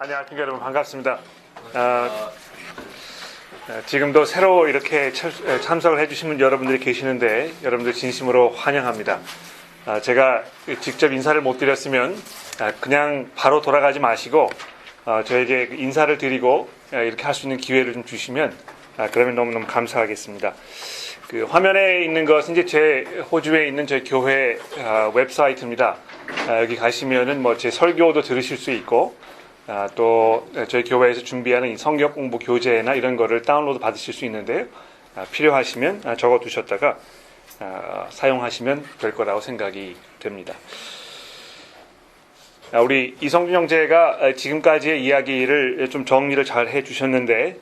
안녕하십니까 여러분, 반갑습니다. 지금도 새로 이렇게 참석을 해주신 여러분들이 계시는데 여러분들 진심으로 환영합니다. 제가 직접 인사를 못 드렸으면 그냥 바로 돌아가지 마시고 저에게 인사를 드리고 이렇게 할 수 있는 기회를 좀 주시면 그러면 너무너무 감사하겠습니다. 그 화면에 있는 것은 이제 제 호주에 있는 저희 교회 웹사이트입니다. 여기 가시면은 뭐 제 설교도 들으실 수 있고 또 저희 교회에서 준비하는 이 성경 공부 교재나 이런 거를 다운로드 받으실 수 있는데요. 필요하시면 적어 두셨다가 사용하시면 될 거라고 생각이 됩니다. 우리 이성준 형제가 지금까지의 이야기를 좀 정리를 잘 해주셨는데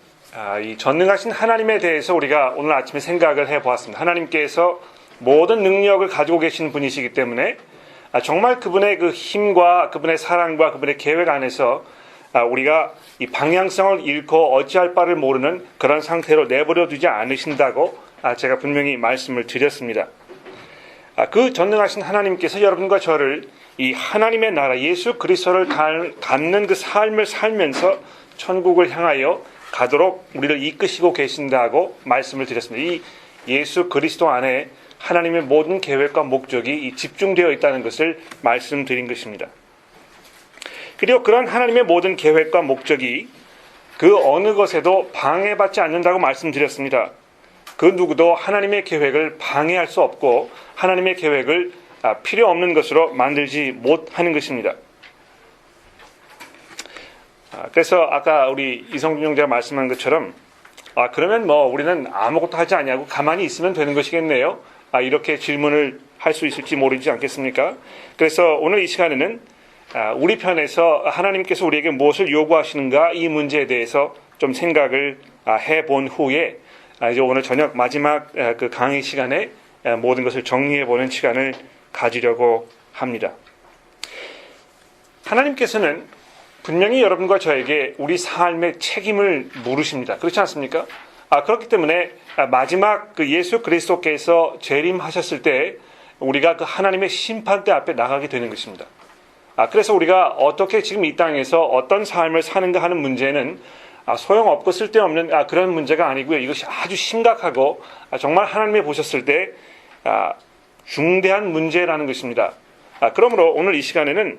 이 전능하신 하나님에 대해서 우리가 오늘 아침에 생각을 해보았습니다. 하나님께서 모든 능력을 가지고 계신 분이시기 때문에 정말 그분의 그 힘과 그분의 사랑과 그분의 계획 안에서 우리가 이 방향성을 잃고 어찌할 바를 모르는 그런 상태로 내버려 두지 않으신다고 제가 분명히 말씀을 드렸습니다. 그 전능하신 하나님께서 여러분과 저를 이 하나님의 나라 예수 그리스도를 닮는 그 삶을 살면서 천국을 향하여 가도록 우리를 이끄시고 계신다고 말씀을 드렸습니다. 이 예수 그리스도 안에 하나님의 모든 계획과 목적이 집중되어 있다는 것을 말씀드린 것입니다. 그리고 그런 하나님의 모든 계획과 목적이 그 어느 것에도 방해받지 않는다고 말씀드렸습니다. 그 누구도 하나님의 계획을 방해할 수 없고 하나님의 계획을 필요 없는 것으로 만들지 못하는 것입니다. 그래서 아까 우리 이성준 형제가 말씀한 것처럼 그러면 뭐 우리는 아무것도 하지 않냐고 가만히 있으면 되는 것이겠네요. 이렇게 질문을 할 수 있을지 모르지 않겠습니까? 그래서 오늘 이 시간에는 우리 편에서 하나님께서 우리에게 무엇을 요구하시는가 이 문제에 대해서 좀 생각을 해본 후에 이제 오늘 저녁 마지막 그 강의 시간에 모든 것을 정리해보는 시간을 가지려고 합니다. 하나님께서는 분명히 여러분과 저에게 우리 삶의 책임을 물으십니다. 그렇지 않습니까? 그렇기 때문에 마지막 그 예수 그리스도께서 재림하셨을 때 우리가 그 하나님의 심판대 앞에 나가게 되는 것입니다. 그래서 우리가 어떻게 지금 이 땅에서 어떤 삶을 사는가 하는 문제는 소용없고 쓸데없는 그런 문제가 아니고요. 이것이 아주 심각하고 정말 하나님이 보셨을 때 중대한 문제라는 것입니다. 그러므로 오늘 이 시간에는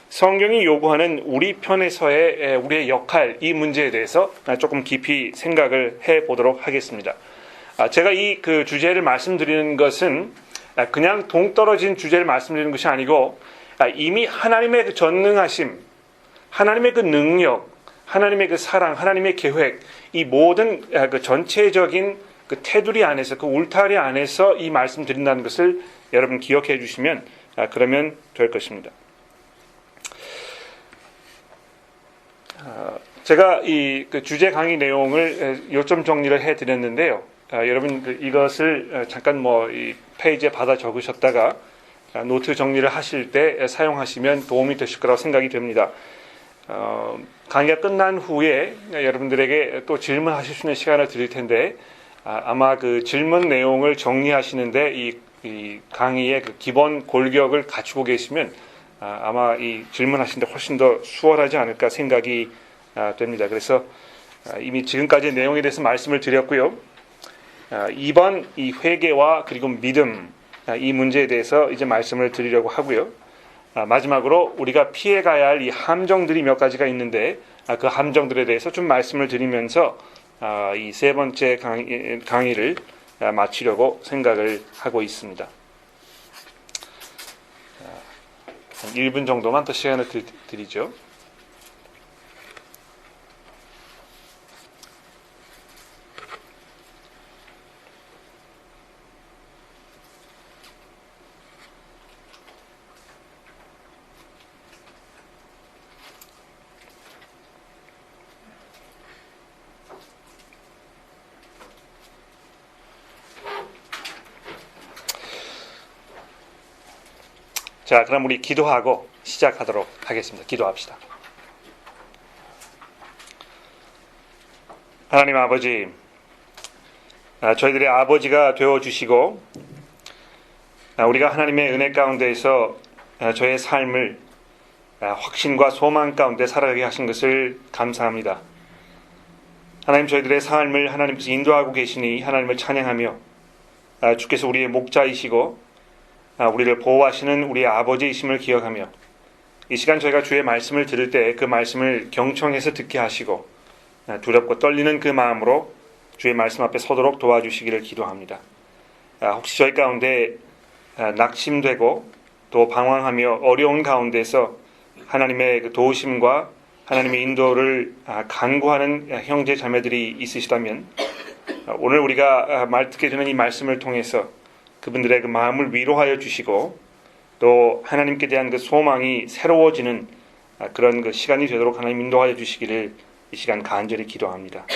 성경이 요구하는 우리 편에서의 우리의 역할, 이 문제에 대해서 조금 깊이 생각을 해보도록 하겠습니다. 제가 이 그 주제를 말씀드리는 것은 그냥 동떨어진 주제를 말씀드리는 것이 아니고 이미 하나님의 그 전능하심, 하나님의 그 능력, 하나님의 그 사랑, 하나님의 계획, 이 모든 그 전체적인 그 테두리 안에서, 그 울타리 안에서 이 말씀 드린다는 것을 여러분 기억해 주시면 그러면 될 것입니다. 제가 이 그 주제 강의 내용을 요점 정리를 해 드렸는데요. 여러분 이것을 잠깐 뭐 이 페이지에 받아 적으셨다가 노트 정리를 하실 때 사용하시면 도움이 되실 거라고 생각이 됩니다. 강의가 끝난 후에 여러분들에게 또 질문하실 수 있는 시간을 드릴 텐데 아마 그 질문 내용을 정리하시는데 이 강의의 그 기본 골격을 갖추고 계시면 아마 이 질문하시는데 훨씬 더 수월하지 않을까 생각이 됩니다. 그래서 이미 지금까지의 내용에 대해서 말씀을 드렸고요. 이번 이 회개와 그리고 믿음 이 문제에 대해서 이제 말씀을 드리려고 하고요. 마지막으로 우리가 피해가야 할 이 함정들이 몇 가지가 있는데 그 함정들에 대해서 좀 말씀을 드리면서 이 세 번째 강의를 마치려고 생각을 하고 있습니다. 한 1분 정도만 더 시간을 드리죠. 자, 그럼 우리 기도하고 시작하도록 하겠습니다. 기도합시다. 하나님 아버지, 저희들의 아버지가 되어주시고 우리가 하나님의 은혜 가운데에서 저의 삶을 확신과 소망 가운데 살아가게 하신 것을 감사합니다. 하나님, 저희들의 삶을 하나님께서 인도하고 계시니 하나님을 찬양하며 주께서 우리의 목자이시고 우리를 보호하시는 우리의 아버지이심을 기억하며 이 시간 저희가 주의 말씀을 들을 때 그 말씀을 경청해서 듣게 하시고 두렵고 떨리는 그 마음으로 주의 말씀 앞에 서도록 도와주시기를 기도합니다. 혹시 저희 가운데 낙심되고 또 방황하며 어려운 가운데서 하나님의 그 도우심과 하나님의 인도를 간구하는 형제 자매들이 있으시다면 오늘 우리가 듣게 되는 이 말씀을 통해서 그분들의 그 마음을 위로하여 주시고 또 하나님께 대한 그 소망이 새로워지는 그런 그 시간이 되도록 하나님 인도하여 주시기를 이 시간 간절히 기도합니다.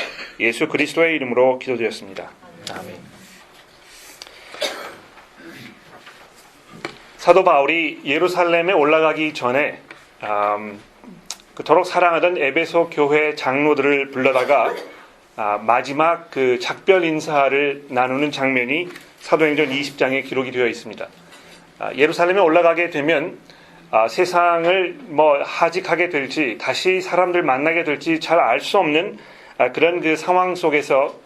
예수 그리스도의 이름으로 기도드렸습니다. 아멘. 사도 바울이 예루살렘에 올라가기 전에 그토록 사랑하던 에베소 교회 장로들을 불러다가 마지막 그 작별 인사를 나누는 장면이 사도행전 20장에 기록이 되어 있습니다. 예루살렘에 올라가게 되면 세상을 하직하게 될지 다시 사람들 만나게 될지 잘 알 수 없는 그런 그 상황 속에서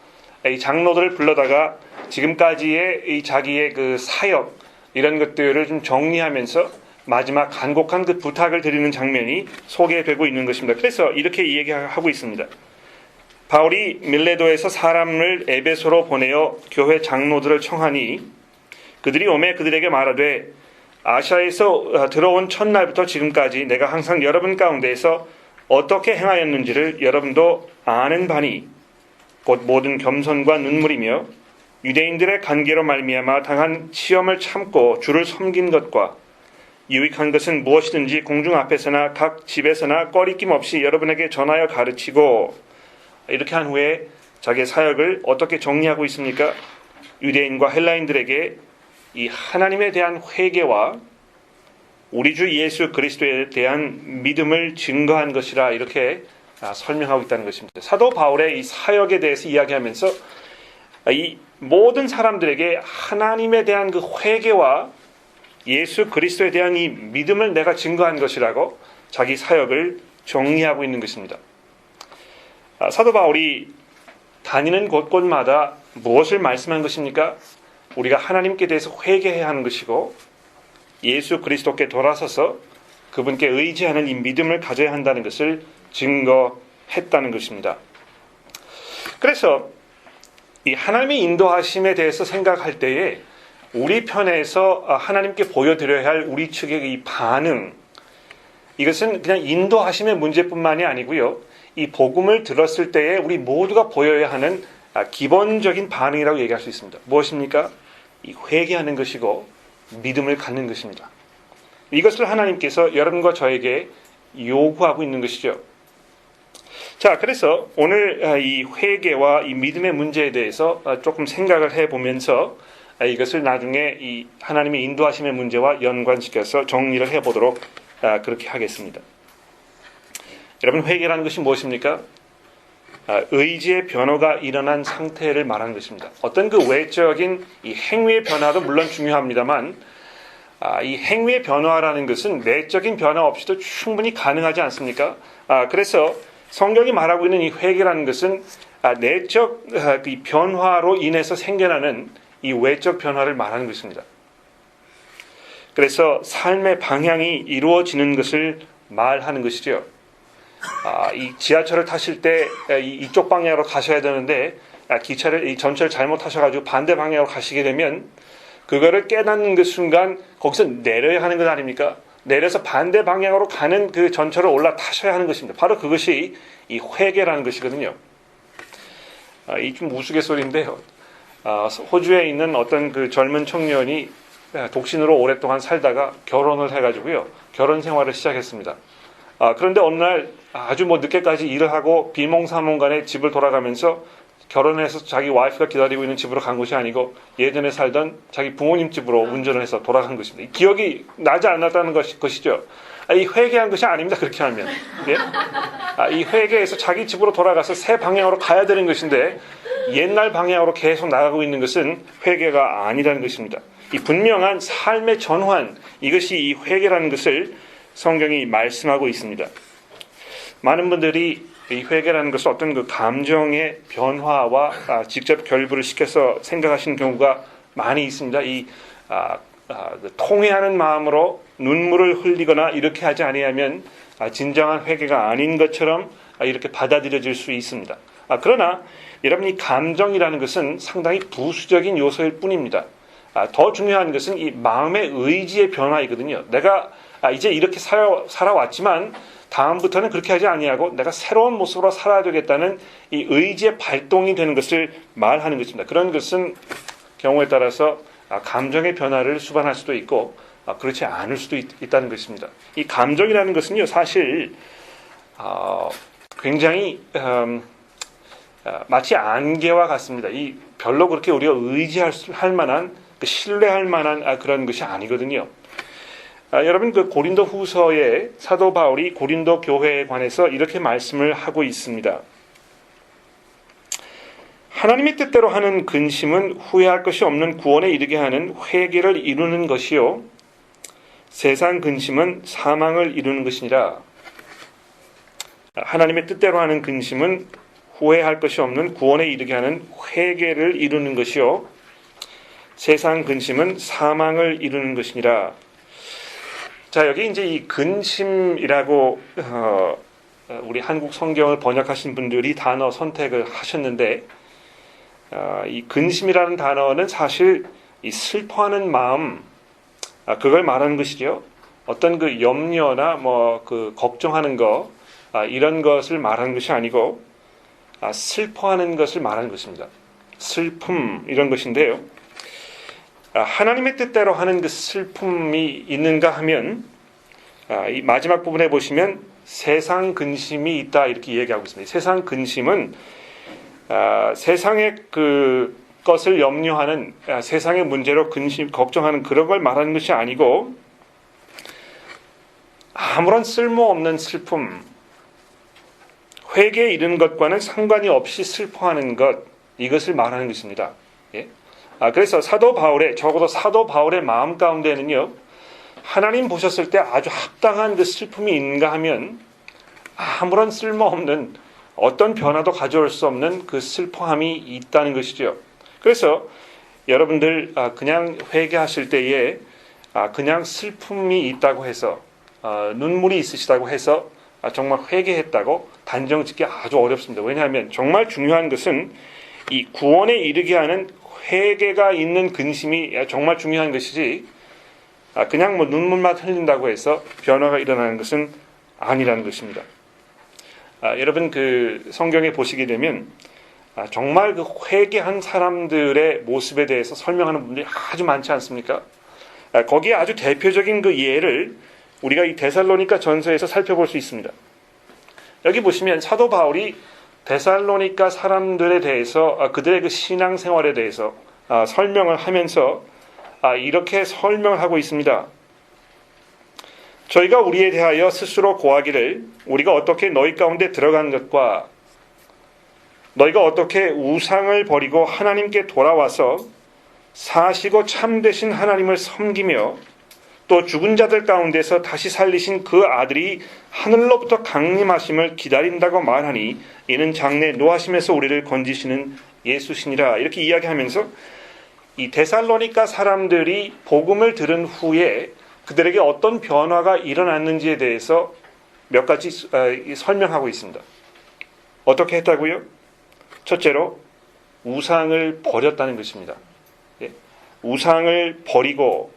이 장로들을 불러다가 지금까지의 이 자기의 그 사역 이런 것들을 좀 정리하면서 마지막 간곡한 그 부탁을 드리는 장면이 소개되고 있는 것입니다. 그래서 이렇게 이야기하고 있습니다. 바울이 밀레도에서 사람을 에베소로 보내어 교회 장로들을 청하니 그들이 오매 그들에게 말하되 아시아에서 들어온 첫날부터 지금까지 내가 항상 여러분 가운데에서 어떻게 행하였는지를 여러분도 아는 바니 곧 모든 겸손과 눈물이며 유대인들의 관계로 말미암아 당한 시험을 참고 주를 섬긴 것과 유익한 것은 무엇이든지 공중 앞에서나 각 집에서나 꺼리낌 없이 여러분에게 전하여 가르치고 이렇게 한 후에 자기의 사역을 어떻게 정리하고 있습니까? 유대인과 헬라인들에게 이 하나님에 대한 회개와 우리 주 예수 그리스도에 대한 믿음을 증거한 것이라 이렇게 설명하고 있다는 것입니다. 사도 바울의 이 사역에 대해서 이야기하면서 이 모든 사람들에게 하나님에 대한 그 회개와 예수 그리스도에 대한 이 믿음을 내가 증거한 것이라고 자기 사역을 정리하고 있는 것입니다. 사도 바울이 다니는 곳곳마다 무엇을 말씀한 것입니까? 우리가 하나님께 대해서 회개해야 하는 것이고 예수 그리스도께 돌아서서 그분께 의지하는 이 믿음을 가져야 한다는 것을 증거했다는 것입니다. 그래서 이 하나님의 인도하심에 대해서 생각할 때에 우리 편에서 하나님께 보여드려야 할 우리 측의 이 반응, 이것은 그냥 인도하심의 문제뿐만이 아니고요. 이 복음을 들었을 때에 우리 모두가 보여야 하는 기본적인 반응이라고 얘기할 수 있습니다. 무엇입니까? 이 회개하는 것이고 믿음을 갖는 것입니다. 이것을 하나님께서 여러분과 저에게 요구하고 있는 것이죠. 자, 그래서 오늘 이 회개와 이 믿음의 문제에 대해서 조금 생각을 해보면서 이것을 나중에 이 하나님의 인도하심의 문제와 연관시켜서 정리를 해보도록 그렇게 하겠습니다. 여러분, 회개라는 것이 무엇입니까? 의지의 변화가 일어난 상태를 말하는 것입니다. 어떤 그 외적인 이 행위의 변화도 물론 중요합니다만 이 행위의 변화라는 것은 내적인 변화 없이도 충분히 가능하지 않습니까? 그래서 성경이 말하고 있는 이 회개라는 것은 내적 이 변화로 인해서 생겨나는 이 외적 변화를 말하는 것입니다. 그래서 삶의 방향이 이루어지는 것을 말하는 것이죠. 이 지하철을 타실 때 이쪽 방향으로 가셔야 되는데 이 전철을 잘못 타셔가지고 반대 방향으로 가시게 되면 그거를 깨닫는 그 순간 거기서 내려야 하는 것 아닙니까? 내려서 반대 방향으로 가는 그 전철을 올라타셔야 하는 것입니다. 바로 그것이 이 회개라는 것이거든요. 이 좀 우스갯소리인데요. 호주에 있는 어떤 그 젊은 청년이 독신으로 오랫동안 살다가 결혼을 해가지고요. 결혼 생활을 시작했습니다. 그런데 어느 날 아주 늦게까지 일을 하고 비몽사몽간에 집을 돌아가면서 결혼해서 자기 와이프가 기다리고 있는 집으로 간 것이 아니고 예전에 살던 자기 부모님 집으로 운전을 해서 돌아간 것입니다. 기억이 나지 않았다는 것이죠. 이 회개한 것이 아닙니다. 그렇게 하면. 예? 이 회개에서 자기 집으로 돌아가서 새 방향으로 가야 되는 것인데 옛날 방향으로 계속 나가고 있는 것은 회개가 아니라는 것입니다. 이 분명한 삶의 전환, 이것이 이 회개라는 것을 성경이 말씀하고 있습니다. 많은 분들이 이 회개라는 것을 어떤 그 감정의 변화와 직접 결부를 시켜서 생각하시는 경우가 많이 있습니다. 통회하는 마음으로 눈물을 흘리거나 이렇게 하지 아니하면 진정한 회개가 아닌 것처럼 이렇게 받아들여질 수 있습니다. 그러나 여러분, 이 감정이라는 것은 상당히 부수적인 요소일 뿐입니다. 더 중요한 것은 이 마음의 의지의 변화이거든요. 내가 이제 이렇게 살아왔지만 다음부터는 그렇게 하지 아니하고 내가 새로운 모습으로 살아야 되겠다는 이 의지의 발동이 되는 것을 말하는 것입니다. 그런 것은 경우에 따라서 감정의 변화를 수반할 수도 있고 그렇지 않을 수도 있다는 것입니다. 이 감정이라는 것은요, 사실 굉장히 마치 안개와 같습니다. 이 별로 그렇게 우리가 의지할 만한, 신뢰할 만한 그런 것이 아니거든요. 여러분, 그 고린도 후서에 사도 바울이 고린도 교회에 관해서 이렇게 말씀을 하고 있습니다. 하나님의 뜻대로 하는 근심은 후회할 것이 없는 구원에 이르게 하는 회개를 이루는 것이요, 세상 근심은 사망을 이루는 것이니라. 하나님의 뜻대로 하는 근심은 후회할 것이 없는 구원에 이르게 하는 회개를 이루는 것이요, 세상 근심은 사망을 이루는 것이니라. 자, 여기 이제 이 근심이라고 우리 한국 성경을 번역하신 분들이 단어 선택을 하셨는데, 이 근심이라는 단어는 사실 이 슬퍼하는 마음, 그걸 말하는 것이죠. 어떤 그 염려나 그 걱정하는 거, 이런 것을 말하는 것이 아니고 슬퍼하는 것을 말하는 것입니다. 슬픔, 이런 것인데요. 하나님의 뜻대로 하는 그 슬픔이 있는가 하면 이 마지막 부분에 보시면 세상 근심이 있다, 이렇게 얘기하고 있습니다. 세상 근심은 세상의 그 것을 염려하는, 세상의 문제로 걱정하는 그런 걸 말하는 것이 아니고 아무런 쓸모없는 슬픔, 회개에 이르는 것과는 상관이 없이 슬퍼하는 것, 이것을 말하는 것입니다. 예? 그래서 적어도 사도 바울의 마음 가운데는요, 하나님 보셨을 때 아주 합당한 그 슬픔이 있는가 하면 아무런 쓸모없는, 어떤 변화도 가져올 수 없는 그 슬퍼함이 있다는 것이죠. 그래서 여러분들 그냥 회개하실 때에 그냥 슬픔이 있다고 해서 눈물이 있으시다고 해서 정말 회개했다고 단정짓기 아주 어렵습니다. 왜냐하면 정말 중요한 것은 이 구원에 이르게 하는 회개가 있는 근심이 정말 중요한 것이지, 그냥 눈물만 흘린다고 해서 변화가 일어나는 것은 아니라는 것입니다. 여러분, 그 성경에 보시게 되면 정말 그 회개한 사람들의 모습에 대해서 설명하는 분들이 아주 많지 않습니까? 거기에 아주 대표적인 그 예를 우리가 이 데살로니가 전서에서 살펴볼 수 있습니다. 여기 보시면 사도 바울이 데살로니가 사람들에 대해서, 그들의 그 신앙생활에 대해서 설명을 하면서 이렇게 설명을 하고 있습니다. 저희가 우리에 대하여 스스로 고하기를, 우리가 어떻게 너희 가운데 들어간 것과 너희가 어떻게 우상을 버리고 하나님께 돌아와서 사시고 참되신 하나님을 섬기며 또 죽은 자들 가운데서 다시 살리신 그 아들이 하늘로부터 강림하심을 기다린다고 말하니 이는 장래 노하심에서 우리를 건지시는 예수시니라. 이렇게 이야기하면서 이 데살로니가 사람들이 복음을 들은 후에 그들에게 어떤 변화가 일어났는지에 대해서 몇 가지 설명하고 있습니다. 어떻게 했다고요? 첫째로 우상을 버렸다는 것입니다. 예? 우상을 버리고,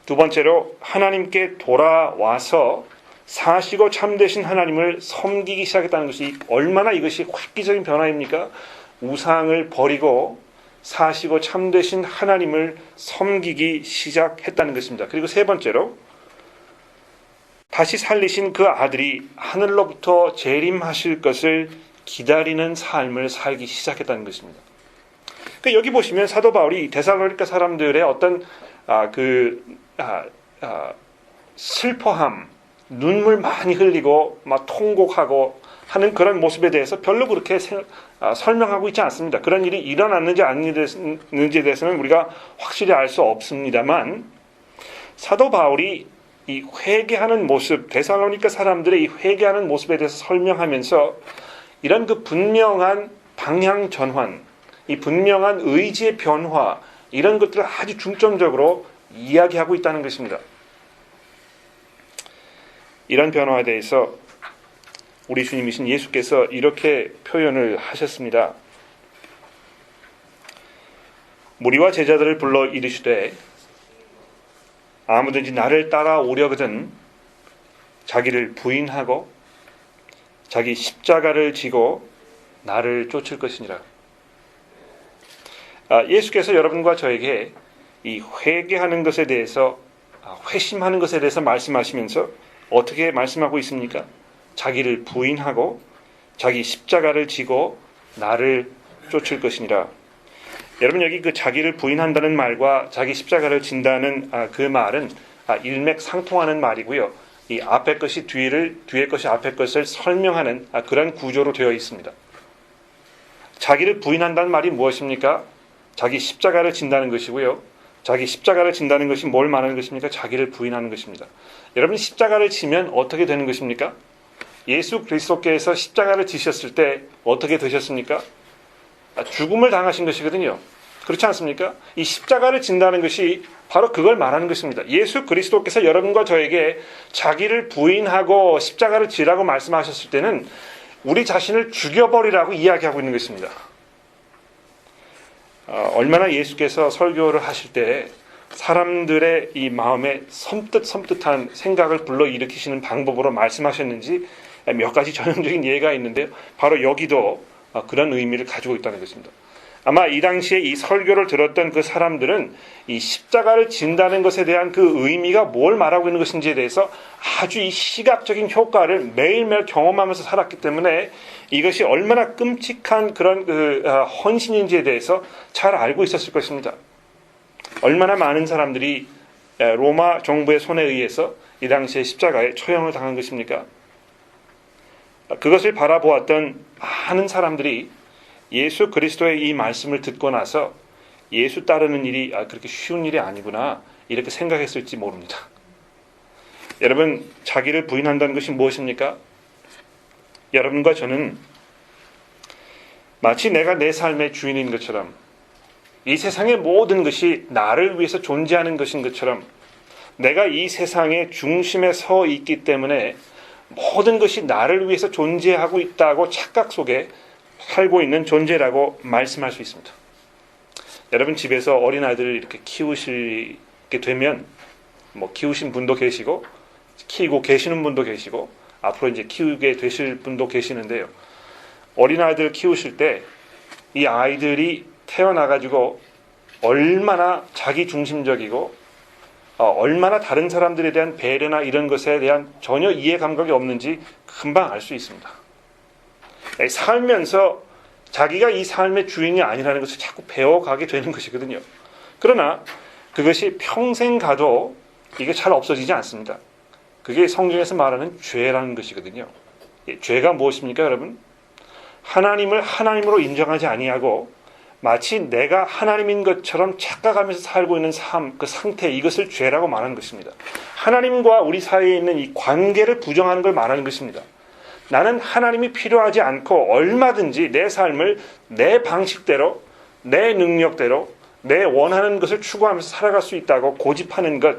두 번째로 하나님께 돌아와서 사시고 참되신 하나님을 섬기기 시작했다는 것이 얼마나 이것이 획기적인 변화입니까? 우상을 버리고 사시고 참되신 하나님을 섬기기 시작했다는 것입니다. 그리고 세 번째로 다시 살리신 그 아들이 하늘로부터 재림하실 것을 기다리는 삶을 살기 시작했다는 것입니다. 그러니까 여기 보시면 사도 바울이 데살로니가 사람들의 어떤 슬퍼함, 눈물 많이 흘리고 막 통곡하고 하는 그런 모습에 대해서 별로 그렇게 설명하고 있지 않습니다. 그런 일이 일어났는지 안 일어났는지에 대해서는 우리가 확실히 알 수 없습니다만, 사도 바울이 이 회개하는 모습, 데살로니가 사람들의 이 회개하는 모습에 대해서 설명하면서 이런 그 분명한 방향 전환, 이 분명한 의지의 변화, 이런 것들을 아주 중점적으로 이야기하고 있다는 것입니다. 이런 변화에 대해서 우리 주님이신 예수께서 이렇게 표현을 하셨습니다. 무리와 제자들을 불러 이르시되 아무든지 나를 따라오려거든 자기를 부인하고 자기 십자가를 지고 나를 쫓을 것이니라. 예수께서 여러분과 저에게 이 회개하는 것에 대해서, 회심하는 것에 대해서 말씀하시면서 어떻게 말씀하고 있습니까? 자기를 부인하고 자기 십자가를 지고 나를 쫓을 것이니라. 여러분, 여기 그 자기를 부인한다는 말과 자기 십자가를 진다는 그 말은 일맥상통하는 말이고요. 이 앞에 것이 뒤에 것이 앞에 것을 설명하는 그런 구조로 되어 있습니다. 자기를 부인한다는 말이 무엇입니까? 자기 십자가를 진다는 것이고요. 자기 십자가를 진다는 것이 뭘 말하는 것입니까? 자기를 부인하는 것입니다. 여러분, 십자가를 지면 어떻게 되는 것입니까? 예수 그리스도께서 십자가를 지셨을 때 어떻게 되셨습니까? 죽음을 당하신 것이거든요. 그렇지 않습니까? 이 십자가를 진다는 것이 바로 그걸 말하는 것입니다. 예수 그리스도께서 여러분과 저에게 자기를 부인하고 십자가를 지라고 말씀하셨을 때는 우리 자신을 죽여버리라고 이야기하고 있는 것입니다. 얼마나 예수께서 설교를 하실 때 사람들의 이 마음에 섬뜩한 생각을 불러일으키시는 방법으로 말씀하셨는지 몇 가지 전형적인 예가 있는데요. 바로 여기도 그런 의미를 가지고 있다는 것입니다. 아마 이 당시에 이 설교를 들었던 그 사람들은 이 십자가를 진다는 것에 대한 그 의미가 뭘 말하고 있는 것인지에 대해서 아주 이 시각적인 효과를 매일매일 경험하면서 살았기 때문에 이것이 얼마나 끔찍한 그런 헌신인지에 대해서 잘 알고 있었을 것입니다. 얼마나 많은 사람들이 로마 정부의 손에 의해서 이 당시에 십자가에 처형을 당한 것입니까? 그것을 바라보았던 많은 사람들이 예수 그리스도의 이 말씀을 듣고 나서 예수 따르는 일이 그렇게 쉬운 일이 아니구나 이렇게 생각했을지 모릅니다. 여러분, 자기를 부인한다는 것이 무엇입니까? 여러분과 저는 마치 내가 내 삶의 주인인 것처럼 이 세상의 모든 것이 나를 위해서 존재하는 것인 것처럼 내가 이 세상의 중심에 서 있기 때문에 모든 것이 나를 위해서 존재하고 있다고 착각 속에 살고 있는 존재라고 말씀할 수 있습니다. 여러분, 집에서 어린아이들을 이렇게 키우시게 되면 키우신 분도 계시고 키우고 계시는 분도 계시고 앞으로 이제 키우게 되실 분도 계시는데요. 어린아이들을 키우실 때 이 아이들이 태어나가지고 얼마나 자기중심적이고 얼마나 다른 사람들에 대한 배려나 이런 것에 대한 전혀 이해 감각이 없는지 금방 알 수 있습니다. 살면서 자기가 이 삶의 주인이 아니라는 것을 자꾸 배워가게 되는 것이거든요. 그러나 그것이 평생 가도 이게 잘 없어지지 않습니다. 그게 성경에서 말하는 죄라는 것이거든요. 죄가 무엇입니까, 여러분? 하나님을 하나님으로 인정하지 아니하고 마치 내가 하나님인 것처럼 착각하면서 살고 있는 삶, 그 상태, 이것을 죄라고 말하는 것입니다. 하나님과 우리 사이에 있는 이 관계를 부정하는 걸 말하는 것입니다. 나는 하나님이 필요하지 않고 얼마든지 내 삶을 내 방식대로, 내 능력대로, 내 원하는 것을 추구하면서 살아갈 수 있다고 고집하는 것,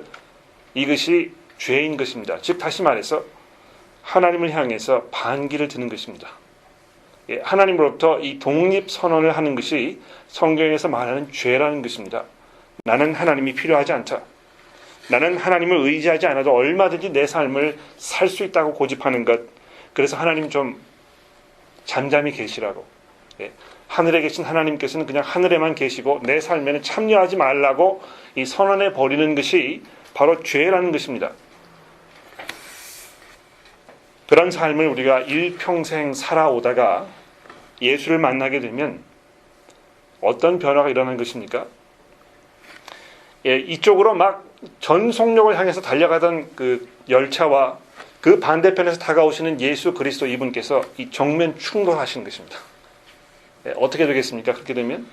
이것이 죄인 것입니다. 즉 다시 말해서 하나님을 향해서 반기를 드는 것입니다. 하나님으로부터 이 독립선언을 하는 것이 성경에서 말하는 죄라는 것입니다. 나는 하나님이 필요하지 않다. 나는 하나님을 의지하지 않아도 얼마든지 내 삶을 살 수 있다고 고집하는 것. 그래서 하나님 좀 잠잠히 계시라고. 하늘에 계신 하나님께서는 그냥 하늘에만 계시고 내 삶에는 참여하지 말라고 이 선언해 버리는 것이 바로 죄라는 것입니다. 그런 삶을 우리가 일평생 살아오다가 예수를 만나게 되면 어떤 변화가 일어나는 것입니까? 이쪽으로 막 전속력을 향해서 달려가던 그 열차와 그 반대편에서 다가오시는 예수 그리스도 이분께서 이 정면 충돌하시는 것입니다. 어떻게 되겠습니까? 그렇게 되면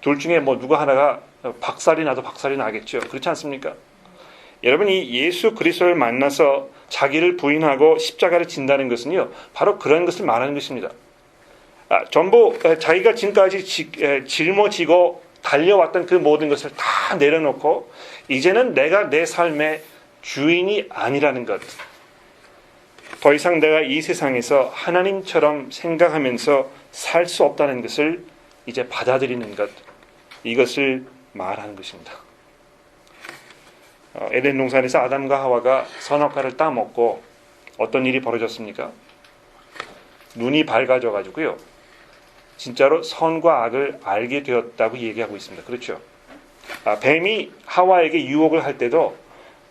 둘 중에 누가 하나가 박살이 나도 박살이 나겠죠. 그렇지 않습니까? 여러분, 이 예수 그리스도를 만나서 자기를 부인하고 십자가를 진다는 것은요, 바로 그런 것을 말하는 것입니다. 전부 자기가 지금까지 짊어지고 달려왔던 그 모든 것을 다 내려놓고 이제는 내가 내 삶의 주인이 아니라는 것. 더 이상 내가 이 세상에서 하나님처럼 생각하면서 살 수 없다는 것을 이제 받아들이는 것. 이것을 말하는 것입니다. 에덴 동산에서 아담과 하와가 선악과를 따먹고 어떤 일이 벌어졌습니까? 눈이 밝아져 가지고요, 진짜로 선과 악을 알게 되었다고 얘기하고 있습니다. 그렇죠? 뱀이 하와에게 유혹을 할 때도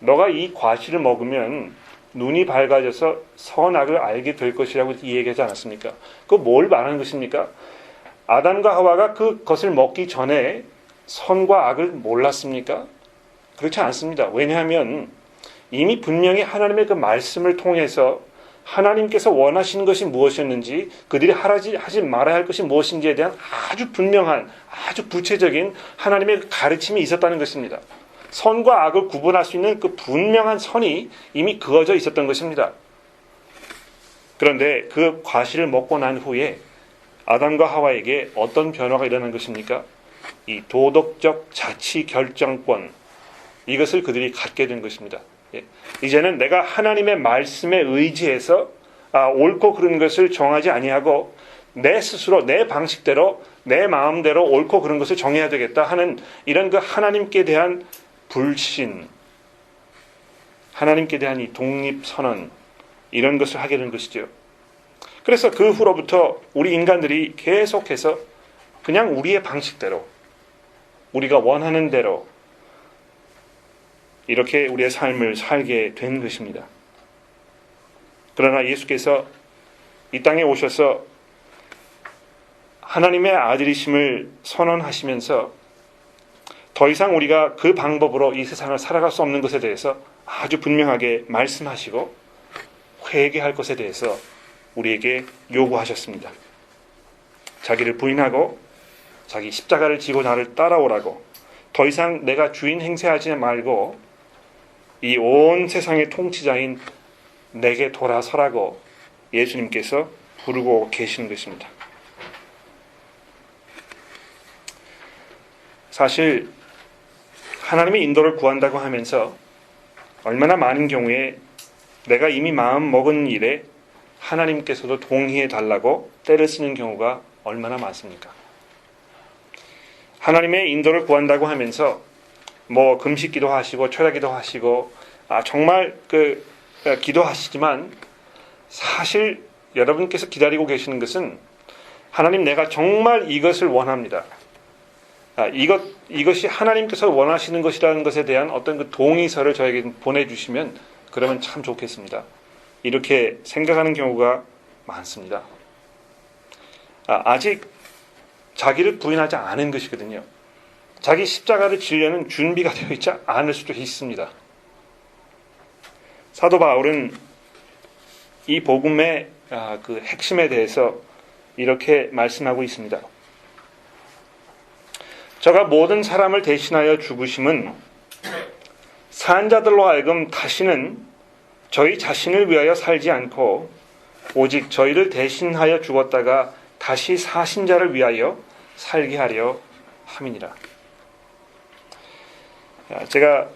너가 이 과실을 먹으면 눈이 밝아져서 선악을 알게 될 것이라고 얘기하지 않았습니까? 그거 뭘 말하는 것입니까? 아담과 하와가 그것을 먹기 전에 선과 악을 몰랐습니까? 그렇지 않습니다. 왜냐하면 이미 분명히 하나님의 그 말씀을 통해서 하나님께서 원하시는 것이 무엇이었는지, 그들이 하지 말아야 할 것이 무엇인지에 대한 아주 분명한, 아주 구체적인 하나님의 가르침이 있었다는 것입니다. 선과 악을 구분할 수 있는 그 분명한 선이 이미 그어져 있었던 것입니다. 그런데 그 과실을 먹고 난 후에 아담과 하와에게 어떤 변화가 일어난 것입니까? 이 도덕적 자치 결정권, 이것을 그들이 갖게 된 것입니다. 이제는 내가 하나님의 말씀에 의지해서 옳고 그른 것을 정하지 아니하고 내 스스로 내 방식대로 내 마음대로 옳고 그른 것을 정해야 되겠다 하는 이런 그 하나님께 대한 불신, 하나님께 대한 이 독립선언, 이런 것을 하게 된 것이죠. 그래서 그 후로부터 우리 인간들이 계속해서 그냥 우리의 방식대로, 우리가 원하는 대로 이렇게 우리의 삶을 살게 된 것입니다. 그러나 예수께서 이 땅에 오셔서 하나님의 아들이심을 선언하시면서 더 이상 우리가 그 방법으로 이 세상을 살아갈 수 없는 것에 대해서 아주 분명하게 말씀하시고 회개할 것에 대해서 우리에게 요구하셨습니다. 자기를 부인하고 자기 십자가를 지고 나를 따라오라고, 더 이상 내가 주인 행세하지 말고 이 온 세상의 통치자인 내게 돌아서라고 예수님께서 부르고 계시는 것입니다. 사실 하나님의 인도를 구한다고 하면서 얼마나 많은 경우에 내가 이미 마음 먹은 일에 하나님께서도 동의해 달라고 때를 쓰는 경우가 얼마나 많습니까? 하나님의 인도를 구한다고 하면서 금식기도 하시고 철야기도 하시고 정말 기도하시지만 사실 여러분께서 기다리고 계시는 것은 하나님, 내가 정말 이것을 원합니다. 이것이 하나님께서 원하시는 것이라는 것에 대한 어떤 그 동의서를 저에게 보내주시면 그러면 참 좋겠습니다. 이렇게 생각하는 경우가 많습니다. 아직 자기를 부인하지 않은 것이거든요. 자기 십자가를 지려는 준비가 되어 있지 않을 수도 있습니다. 사도 바울은 이 복음의 그 핵심에 대해서 이렇게 말씀하고 있습니다. 저가 모든 사람을 대신하여 죽으심은 산자들로 하여금 다시는 저희 자신을 위하여 살지 않고 오직 저희를 대신하여 죽었다가 다시 사신 자를 위하여 살게 하려 함이니라. 제가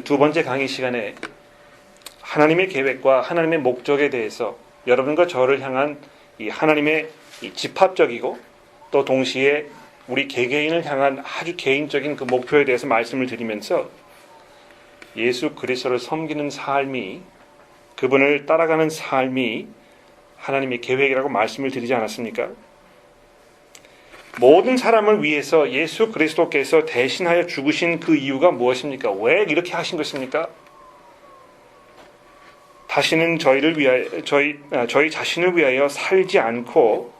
두 번째 강의 시간에 하나님의 계획과 하나님의 목적에 대해서 여러분과 저를 향한 이 하나님의 이 집합적이고 또 동시에 우리 개개인을 향한 아주 개인적인 그 목표에 대해서 말씀을 드리면서 예수 그리스도를 섬기는 삶이, 그분을 따라가는 삶이 하나님의 계획이라고 말씀을 드리지 않았습니까? 모든 사람을 위해서 예수 그리스도께서 대신하여 죽으신 그 이유가 무엇입니까? 왜 이렇게 하신 것입니까? 다시는 저희를 위하여, 저희 자신을 위하여 살지 않고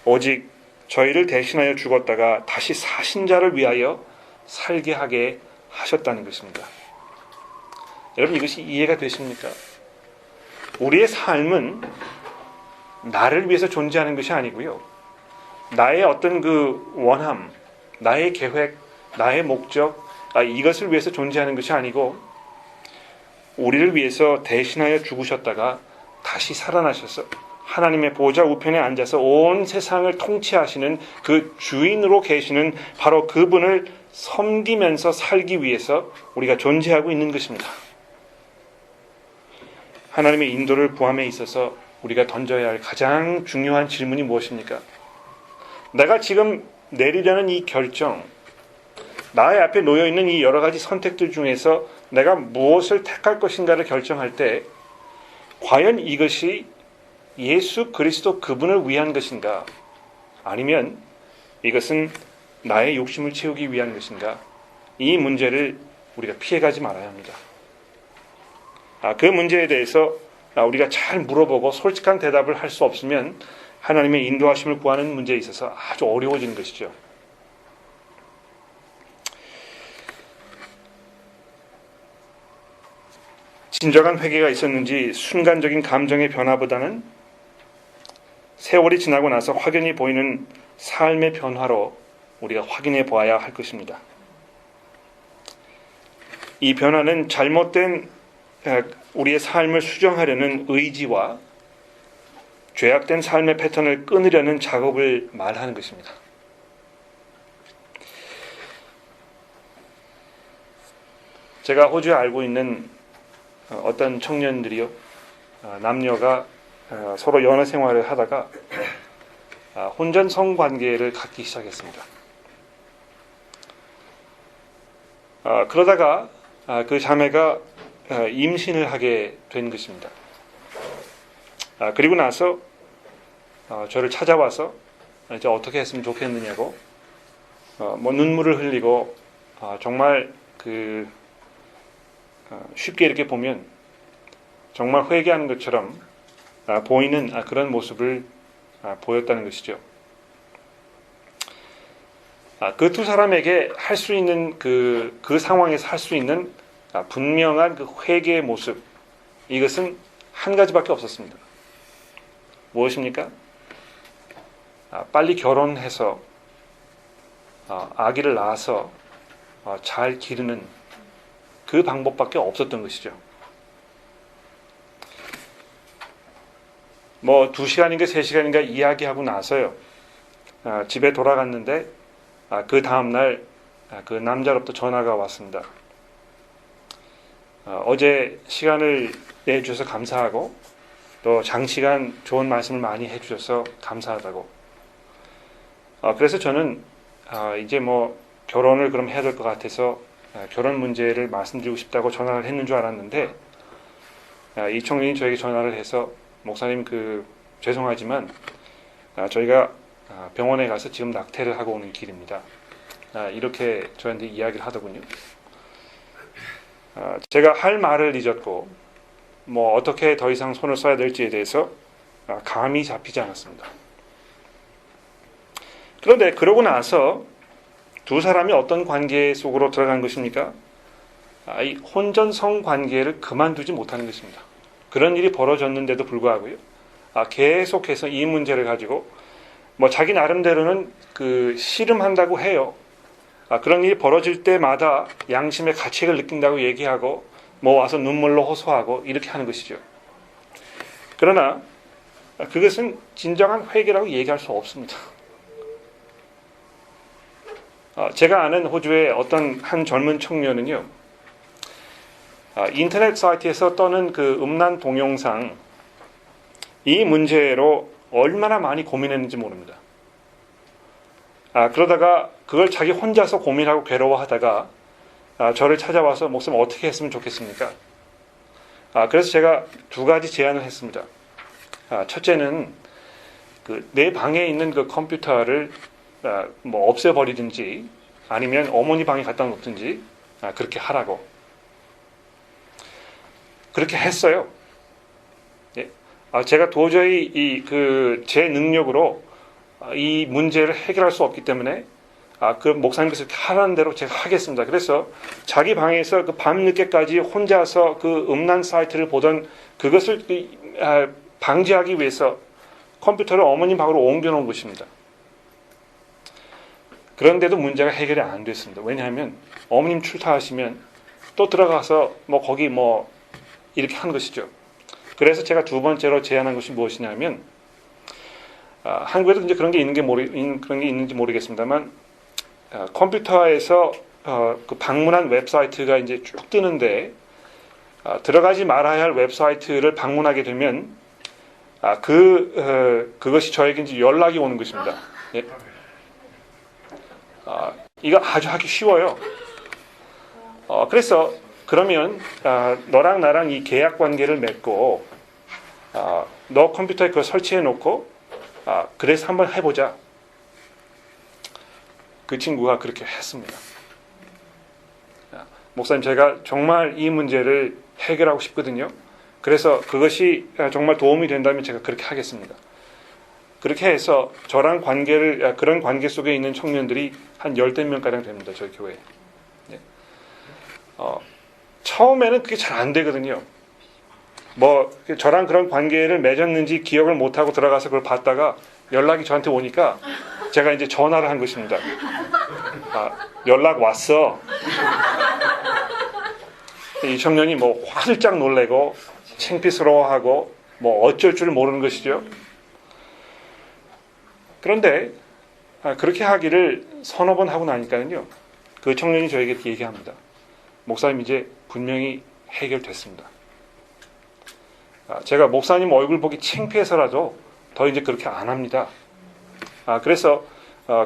오직 저희를 대신하여 죽었다가 다시 사신 자를 위하여 살게 하게 하셨다는 것입니다. 여러분, 이것이 이해가 되십니까? 우리의 삶은 나를 위해서 존재하는 것이 아니고요, 나의 어떤 그 원함, 나의 계획, 나의 목적, 이것을 위해서 존재하는 것이 아니고 우리를 위해서 대신하여 죽으셨다가 다시 살아나셔서 하나님의 보좌 우편에 앉아서 온 세상을 통치하시는 그 주인으로 계시는 바로 그분을 섬기면서 살기 위해서 우리가 존재하고 있는 것입니다. 하나님의 인도를 구함에 있어서 우리가 던져야 할 가장 중요한 질문이 무엇입니까? 내가 지금 내리려는 이 결정, 나의 앞에 놓여있는 이 여러 가지 선택들 중에서 내가 무엇을 택할 것인가를 결정할 때 과연 이것이 예수 그리스도 그분을 위한 것인가? 아니면 이것은 나의 욕심을 채우기 위한 것인가? 이 문제를 우리가 피해가지 말아야 합니다. 그 문제에 대해서 우리가 잘 물어보고 솔직한 대답을 할 수 없으면 하나님의 인도하심을 구하는 문제에 있어서 아주 어려워지는 것이죠. 진정한 회개가 있었는지 순간적인 감정의 변화보다는 세월이 지나고 나서 확연히 보이는 삶의 변화로 우리가 확인해 보아야 할 것입니다. 이 변화는 잘못된 우리의 삶을 수정하려는 의지와 죄악된 삶의 패턴을 끊으려는 작업을 말하는 것입니다. 제가 호주에 알고 있는 어떤 청년들이요, 남녀가 서로 연애 생활을 하다가 혼전 성관계를 갖기 시작했습니다. 그러다가 그 자매가 임신을 하게 된 것입니다. 그리고 나서 저를 찾아와서 이제 어떻게 했으면 좋겠느냐고 뭐 눈물을 흘리고 정말 쉽게 이렇게 보면 정말 회개하는 것처럼 보이는 그런 모습을 보였다는 것이죠. 그 두 사람에게 할 수 있는 그 상황에서 할 수 있는 분명한 그 회개의 모습, 이것은 한 가지밖에 없었습니다. 무엇입니까? 빨리 결혼해서 아기를 낳아서 잘 기르는 그 방법밖에 없었던 것이죠. 뭐 2시간인가 3시간인가 이야기하고 나서요, 집에 돌아갔는데 그 다음날 그 남자로부터 전화가 왔습니다. 어제 시간을 내주셔서 감사하고 또 장시간 좋은 말씀을 많이 해주셔서 감사하다고. 그래서 저는 이제 뭐 결혼을 그럼 해야 될 것 같아서 결혼 문제를 말씀드리고 싶다고 전화를 했는 줄 알았는데, 이 청년이 저에게 전화를 해서 목사님 죄송하지만 저희가 병원에 가서 지금 낙태를 하고 오는 길입니다. 이렇게 저한테 이야기를 하더군요. 제가 할 말을 잊었고 뭐 어떻게 더 이상 손을 써야 될지에 대해서 감이 잡히지 않았습니다. 그런데 그러고 나서 두 사람이 어떤 관계 속으로 들어간 것입니까? 이 혼전성 관계를 그만두지 못하는 것입니다. 그런 일이 벌어졌는데도 불구하고요, 계속해서 이 문제를 가지고 뭐 자기 나름대로는 씨름한다고 해요. 그런 일이 벌어질 때마다 양심의 가책을 느낀다고 얘기하고 뭐 와서 눈물로 호소하고 이렇게 하는 것이죠. 그러나 그것은 진정한 회개라고 얘기할 수 없습니다. 제가 아는 호주의 어떤 한 젊은 청년은요, 인터넷 사이트에서 떠는 음란 동영상, 이 문제로 얼마나 많이 고민했는지 모릅니다. 그러다가 그걸 자기 혼자서 고민하고 괴로워하다가 저를 찾아와서 목사님 어떻게 했으면 좋겠습니까? 그래서 제가 2가지 제안을 했습니다. 첫째는 내 방에 있는 그 컴퓨터를 뭐 없애버리든지 아니면 어머니 방에 갖다 놓든지 그렇게 하라고. 그렇게 했어요. 예. 제가 도저히 제 능력으로 이 문제를 해결할 수 없기 때문에 그 목사님께서 하라는 대로 제가 하겠습니다. 그래서 자기 방에서 밤늦게까지 혼자서 음란 사이트를 보던 그것을 방지하기 위해서 컴퓨터를 어머님 방으로 옮겨놓은 것입니다. 그런데도 문제가 해결이 안 됐습니다. 왜냐하면 어머님 출타하시면 또 들어가서 거기 이렇게 한 것이죠. 그래서 제가 두 번째로 제안한 것이 무엇이냐면 한국에도 이제 그런 게 그런 게 있는지 모르겠습니다만 컴퓨터에서 그 방문한 웹사이트가 이제 쭉 뜨는데 들어가지 말아야 할 웹사이트를 방문하게 되면 그것이 저에게 이제 연락이 오는 것입니다. 예. 이거 아주 하기 쉬워요. 그래서 그러면 너랑 나랑 이 계약 관계를 맺고 너 컴퓨터에 그거 설치해 놓고 그래서 한번 해보자. 그 친구가 그렇게 했습니다. 목사님, 제가 정말 이 문제를 해결하고 싶거든요. 그래서 그것이 정말 도움이 된다면 제가 그렇게 하겠습니다. 그렇게 해서 저랑 그런 관계 속에 있는 청년들이 한 열댓 명가량 됩니다. 저희 교회에. 네. 처음에는 그게 잘 안 되거든요. 저랑 그런 관계를 맺었는지 기억을 못하고 들어가서 그걸 봤다가 연락이 저한테 오니까 제가 이제 전화를 한 것입니다. 연락 왔어. 이 청년이 화들짝 놀래고 창피스러워하고 어쩔 줄 모르는 것이죠. 그런데 그렇게 하기를 서너 번 하고 나니까요, 그 청년이 저에게 얘기합니다. 목사님, 이제 분명히 해결됐습니다. 제가 목사님 얼굴 보기 창피해서라도 더 이제 그렇게 안 합니다. 그래서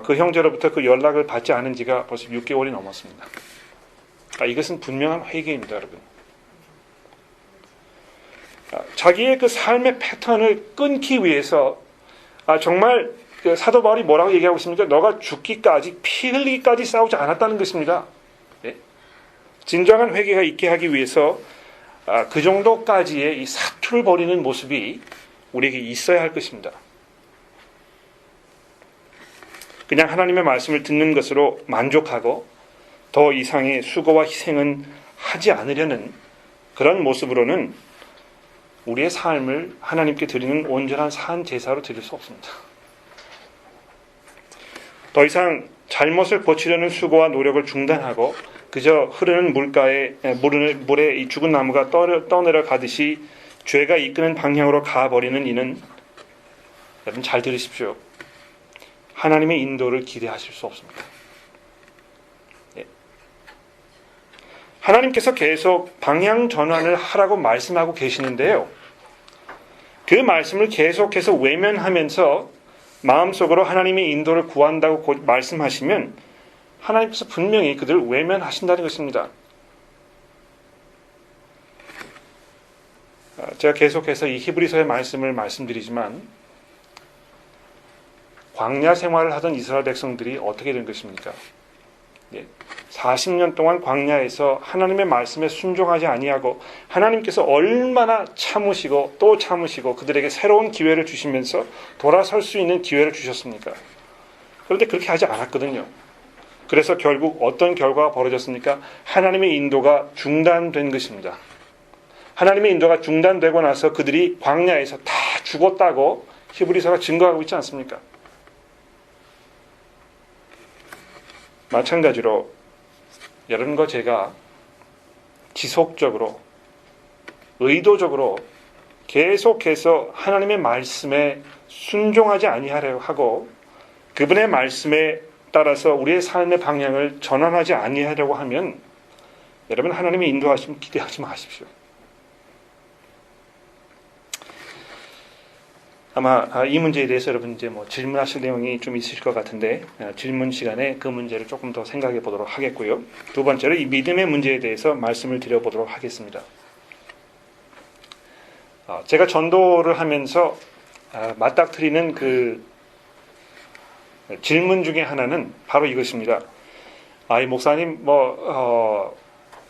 그 형제로부터 그 연락을 받지 않은 지가 벌써 6개월이 넘었습니다. 이것은 분명한 회개입니다, 여러분. 자기의 그 삶의 패턴을 끊기 위해서 정말 사도 바울이 뭐라고 얘기하고 있습니까? 너가 죽기까지 피 흘리기까지 싸우지 않았다는 것입니다. 예? 진정한 회개가 있게 하기 위해서 그 정도까지의 이 사투를 벌이는 모습이 우리에게 있어야 할 것입니다. 그냥 하나님의 말씀을 듣는 것으로 만족하고 더 이상의 수고와 희생은 하지 않으려는 그런 모습으로는 우리의 삶을 하나님께 드리는 온전한 산 제사로 드릴 수 없습니다. 더 이상 잘못을 고치려는 수고와 노력을 중단하고 그저 흐르는 물에 이 죽은 나무가 떠내려 가듯이 죄가 이끄는 방향으로 가버리는 이는, 여러분 잘 들으십시오, 하나님의 인도를 기대하실 수 없습니다. 예. 하나님께서 계속 방향 전환을 하라고 말씀하고 계시는데요, 그 말씀을 계속해서 외면하면서 마음속으로 하나님의 인도를 구한다고 말씀하시면 하나님께서 분명히 그들을 외면하신다는 것입니다. 제가 계속해서 이 히브리서의 말씀을 말씀드리지만 광야 생활을 하던 이스라엘 백성들이 어떻게 된 것입니까? 40년 동안 광야에서 하나님의 말씀에 순종하지 아니하고 하나님께서 얼마나 참으시고 또 참으시고 그들에게 새로운 기회를 주시면서 돌아설 수 있는 기회를 주셨습니까? 그런데 그렇게 하지 않았거든요. 그래서 결국 어떤 결과가 벌어졌습니까? 하나님의 인도가 중단된 것입니다. 하나님의 인도가 중단되고 나서 그들이 광야에서 다 죽었다고 히브리서가 증거하고 있지 않습니까? 마찬가지로 여러분과 제가 지속적으로 의도적으로 계속해서 하나님의 말씀에 순종하지 아니하려 하고 그분의 말씀에 따라서 우리의 삶의 방향을 전환하지 아니하려고 하면 여러분 하나님의 인도하심 기대하지 마십시오. 아마 이 문제에 대해서 여러분 이제 질문하실 내용이 좀 있으실 것 같은데 질문 시간에 그 문제를 조금 더 생각해 보도록 하겠고요. 두 번째로 이 믿음의 문제에 대해서 말씀을 드려보도록 하겠습니다. 제가 전도를 하면서 맞닥뜨리는 그 질문 중에 하나는 바로 이것입니다. 이 목사님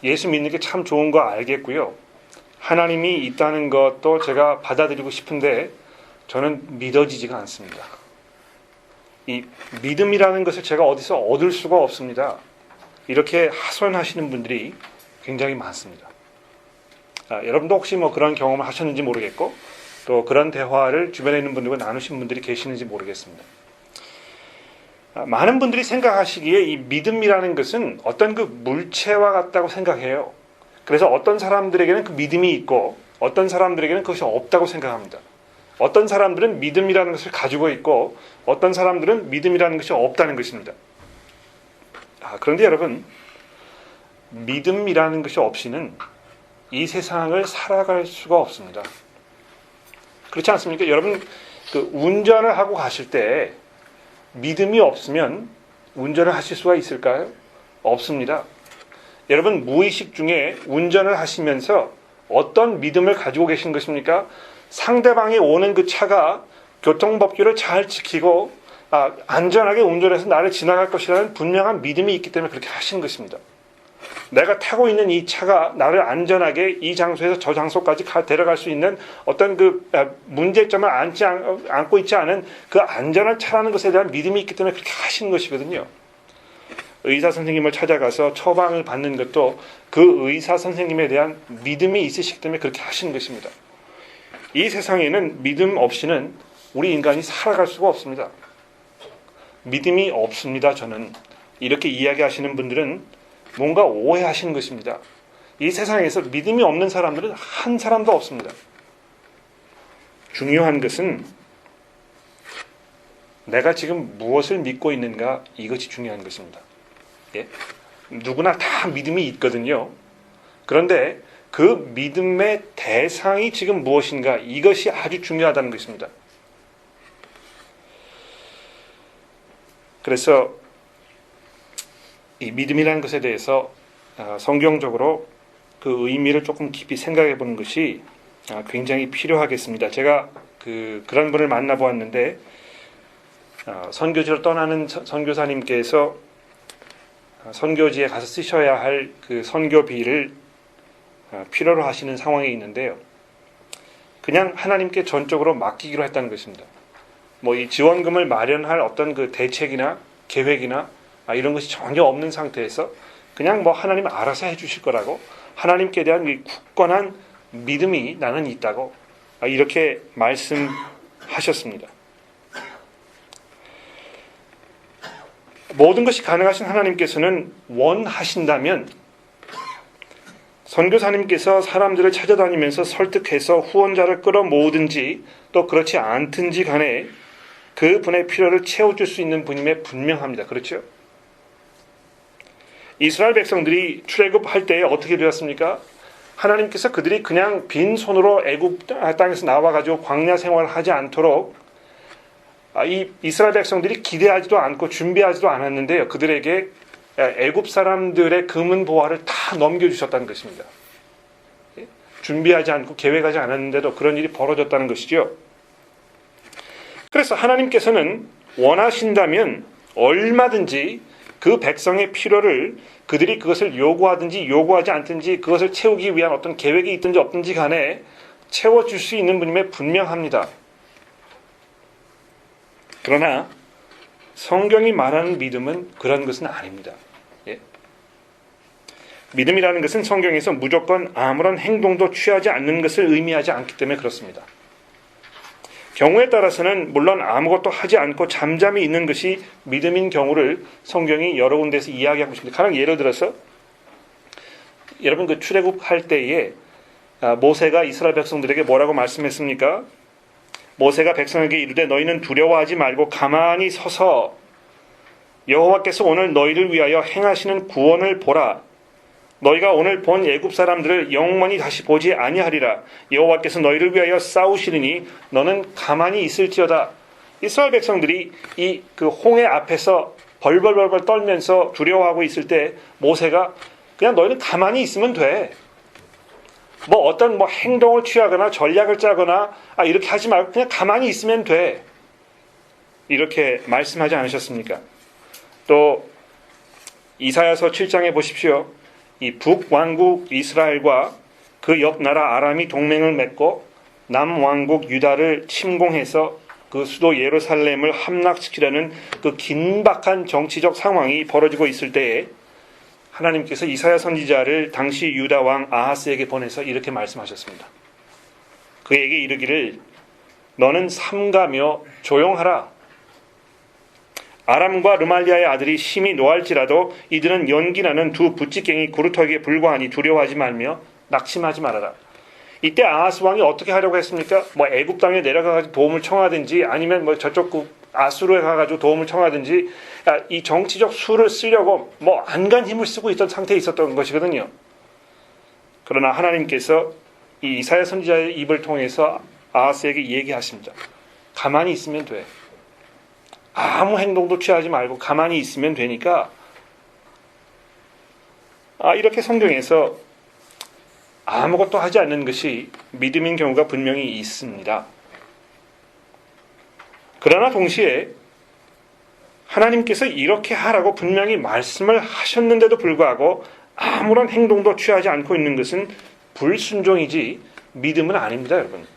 예수 믿는 게 참 좋은 거 알겠고요. 하나님이 있다는 것도 제가 받아들이고 싶은데 저는 믿어지지가 않습니다. 이 믿음이라는 것을 제가 어디서 얻을 수가 없습니다. 이렇게 하소연하시는 분들이 굉장히 많습니다. 여러분도 혹시 그런 경험을 하셨는지 모르겠고 또 그런 대화를 주변에 있는 분들과 나누신 분들이 계시는지 모르겠습니다. 많은 분들이 생각하시기에 이 믿음이라는 것은 어떤 그 물체와 같다고 생각해요. 그래서 어떤 사람들에게는 그 믿음이 있고 어떤 사람들에게는 그것이 없다고 생각합니다. 어떤 사람들은 믿음이라는 것을 가지고 있고 어떤 사람들은 믿음이라는 것이 없다는 것입니다. 그런데 여러분, 믿음이라는 것이 없이는 이 세상을 살아갈 수가 없습니다. 그렇지 않습니까? 여러분, 운전을 하고 가실 때 믿음이 없으면 운전을 하실 수가 있을까요? 없습니다. 여러분, 무의식 중에 운전을 하시면서 어떤 믿음을 가지고 계신 것입니까? 상대방이 오는 그 차가 교통법규를 잘 지키고 안전하게 운전해서 나를 지나갈 것이라는 분명한 믿음이 있기 때문에 그렇게 하시는 것입니다. 내가 타고 있는 이 차가 나를 안전하게 이 장소에서 저 장소까지 데려갈 수 있는 어떤 그 문제점을 안고 있지 않은 그 안전한 차라는 것에 대한 믿음이 있기 때문에 그렇게 하시는 것이거든요. 의사 선생님을 찾아가서 처방을 받는 것도 그 의사 선생님에 대한 믿음이 있으시기 때문에 그렇게 하시는 것입니다. 이 세상에는 믿음 없이는 우리 인간이 살아갈 수가 없습니다. 믿음이 없습니다. 저는 이렇게 이야기하시는 분들은 뭔가 오해하시는 것입니다. 이 세상에서 믿음이 없는 사람들은 한 사람도 없습니다. 중요한 것은 내가 지금 무엇을 믿고 있는가, 이것이 중요한 것입니다. 예? 누구나 다 믿음이 있거든요. 그런데 그 믿음의 대상이 지금 무엇인가, 이것이 아주 중요하다는 것입니다. 그래서 이 믿음이라는 것에 대해서 성경적으로 그 의미를 조금 깊이 생각해 보는 것이 굉장히 필요하겠습니다. 제가 그런 분을 만나보았는데 선교지로 떠나는 선교사님께서 선교지에 가서 쓰셔야 할 그 선교비를 필요로 하시는 상황에 있는데요. 그냥 하나님께 전적으로 맡기기로 했다는 것입니다. 뭐 이 지원금을 마련할 어떤 그 대책이나 계획이나 이런 것이 전혀 없는 상태에서 그냥 뭐 하나님 알아서 해주실 거라고, 하나님께 대한 이 굳건한 믿음이 나는 있다고 이렇게 말씀하셨습니다. 모든 것이 가능하신 하나님께서는 원하신다면 선교사님께서 사람들을 찾아다니면서 설득해서 후원자를 끌어모으든지 또 그렇지 않든지 간에 그 분의 필요를 채워줄 수 있는 분임에 분명합니다. 그렇죠? 이스라엘 백성들이 출애굽할 때 어떻게 되었습니까? 하나님께서 그들이 그냥 빈손으로 애굽 땅에서 나와가지고 광야 생활을 하지 않도록 이 이스라엘 백성들이 기대하지도 않고 준비하지도 않았는데요. 그들에게 애굽 사람들의 금은 보화를 다 넘겨주셨다는 것입니다. 준비하지 않고 계획하지 않았는데도 그런 일이 벌어졌다는 것이죠. 그래서 하나님께서는 원하신다면 얼마든지 그 백성의 필요를 그들이 그것을 요구하든지 요구하지 않든지 그것을 채우기 위한 어떤 계획이 있든지 없든지 간에 채워줄 수 있는 분임에 분명합니다. 그러나 성경이 말하는 믿음은 그런 것은 아닙니다. 예? 믿음이라는 것은 성경에서 무조건 아무런 행동도 취하지 않는 것을 의미하지 않기 때문에 그렇습니다. 경우에 따라서는 물론 아무것도 하지 않고 잠잠히 있는 것이 믿음인 경우를 성경이 여러 군데에서 이야기하고 있습니다. 가령 예를 들어서 여러분 그 출애굽할 때에 모세가 이스라엘 백성들에게 뭐라고 말씀했습니까? 모세가 백성에게 이르되 너희는 두려워하지 말고 가만히 서서 여호와께서 오늘 너희를 위하여 행하시는 구원을 보라. 너희가 오늘 본 애굽 사람들을 영원히 다시 보지 아니하리라. 여호와께서 너희를 위하여 싸우시리니 너는 가만히 있을지어다. 이스라엘 백성들이 이 그 홍해 앞에서 벌벌벌벌 떨면서 두려워하고 있을 때 모세가 그냥 너희는 가만히 있으면 돼. 뭐 어떤 뭐 행동을 취하거나 전략을 짜거나 이렇게 하지 말고 그냥 가만히 있으면 돼. 이렇게 말씀하지 않으셨습니까? 또 이사야서 7장에 보십시오. 이 북왕국 이스라엘과 그 옆 나라 아람이 동맹을 맺고 남왕국 유다를 침공해서 그 수도 예루살렘을 함락시키려는 그 긴박한 정치적 상황이 벌어지고 있을 때에 하나님께서 이사야 선지자를 당시 유다 왕 아하스에게 보내서 이렇게 말씀하셨습니다. 그에게 이르기를 너는 삼가며 조용하라. 아람과 르말리아의 아들이 심히 노할지라도 이들은 연기나는 두 부찌깽이 구루터기에 불과하니 두려워하지 말며 낙심하지 말아라. 이때 아하스 왕이 어떻게 하려고 했습니까? 뭐 애굽 땅에 내려가서 도움을 청하든지 아니면 뭐 저쪽 아수르에 가가지고 도움을 청하든지 이 정치적 수를 쓰려고 뭐 안간 힘을 쓰고 있던 상태에 있었던 것이거든요. 그러나 하나님께서 이 이사야 선지자의 입을 통해서 아하스에게 얘기하십니다. 가만히 있으면 돼. 아무 행동도 취하지 말고 가만히 있으면 되니까 이렇게 성경에서 아무것도 하지 않는 것이 믿음인 경우가 분명히 있습니다. 그러나 동시에 하나님께서 이렇게 하라고 분명히 말씀을 하셨는데도 불구하고 아무런 행동도 취하지 않고 있는 것은 불순종이지 믿음은 아닙니다, 여러분.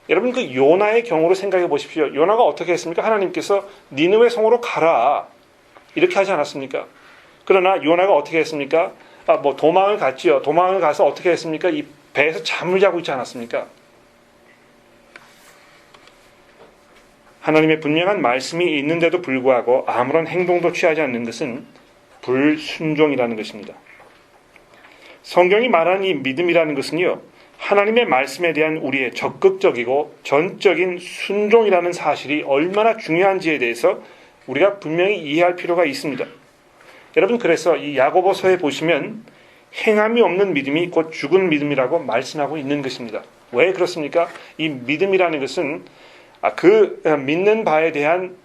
여러분 그 요나의 경우로 생각해 보십시오. 요나가 어떻게 했습니까? 하나님께서 니느웨 성으로 가라 이렇게 하지 않았습니까? 그러나 요나가 어떻게 했습니까? 뭐 도망을 갔지요. 도망을 가서 어떻게 했습니까? 이 배에서 잠을 자고 있지 않았습니까? 하나님의 분명한 말씀이 있는데도 불구하고 아무런 행동도 취하지 않는 것은 불순종이라는 것입니다. 성경이 말하는 이 믿음이라는 것은요, 하나님의 말씀에 대한 우리의 적극적이고 전적인 순종이라는 사실이 얼마나 중요한지에 대해서 우리가 분명히 이해할 필요가 있습니다. 여러분, 그래서 이 야고보서에 보시면 행함이 없는 믿음이 곧 죽은 믿음이라고 말씀하고 있는 것입니다. 왜 그렇습니까? 이 믿음이라는 것은 그 믿는 바에 대한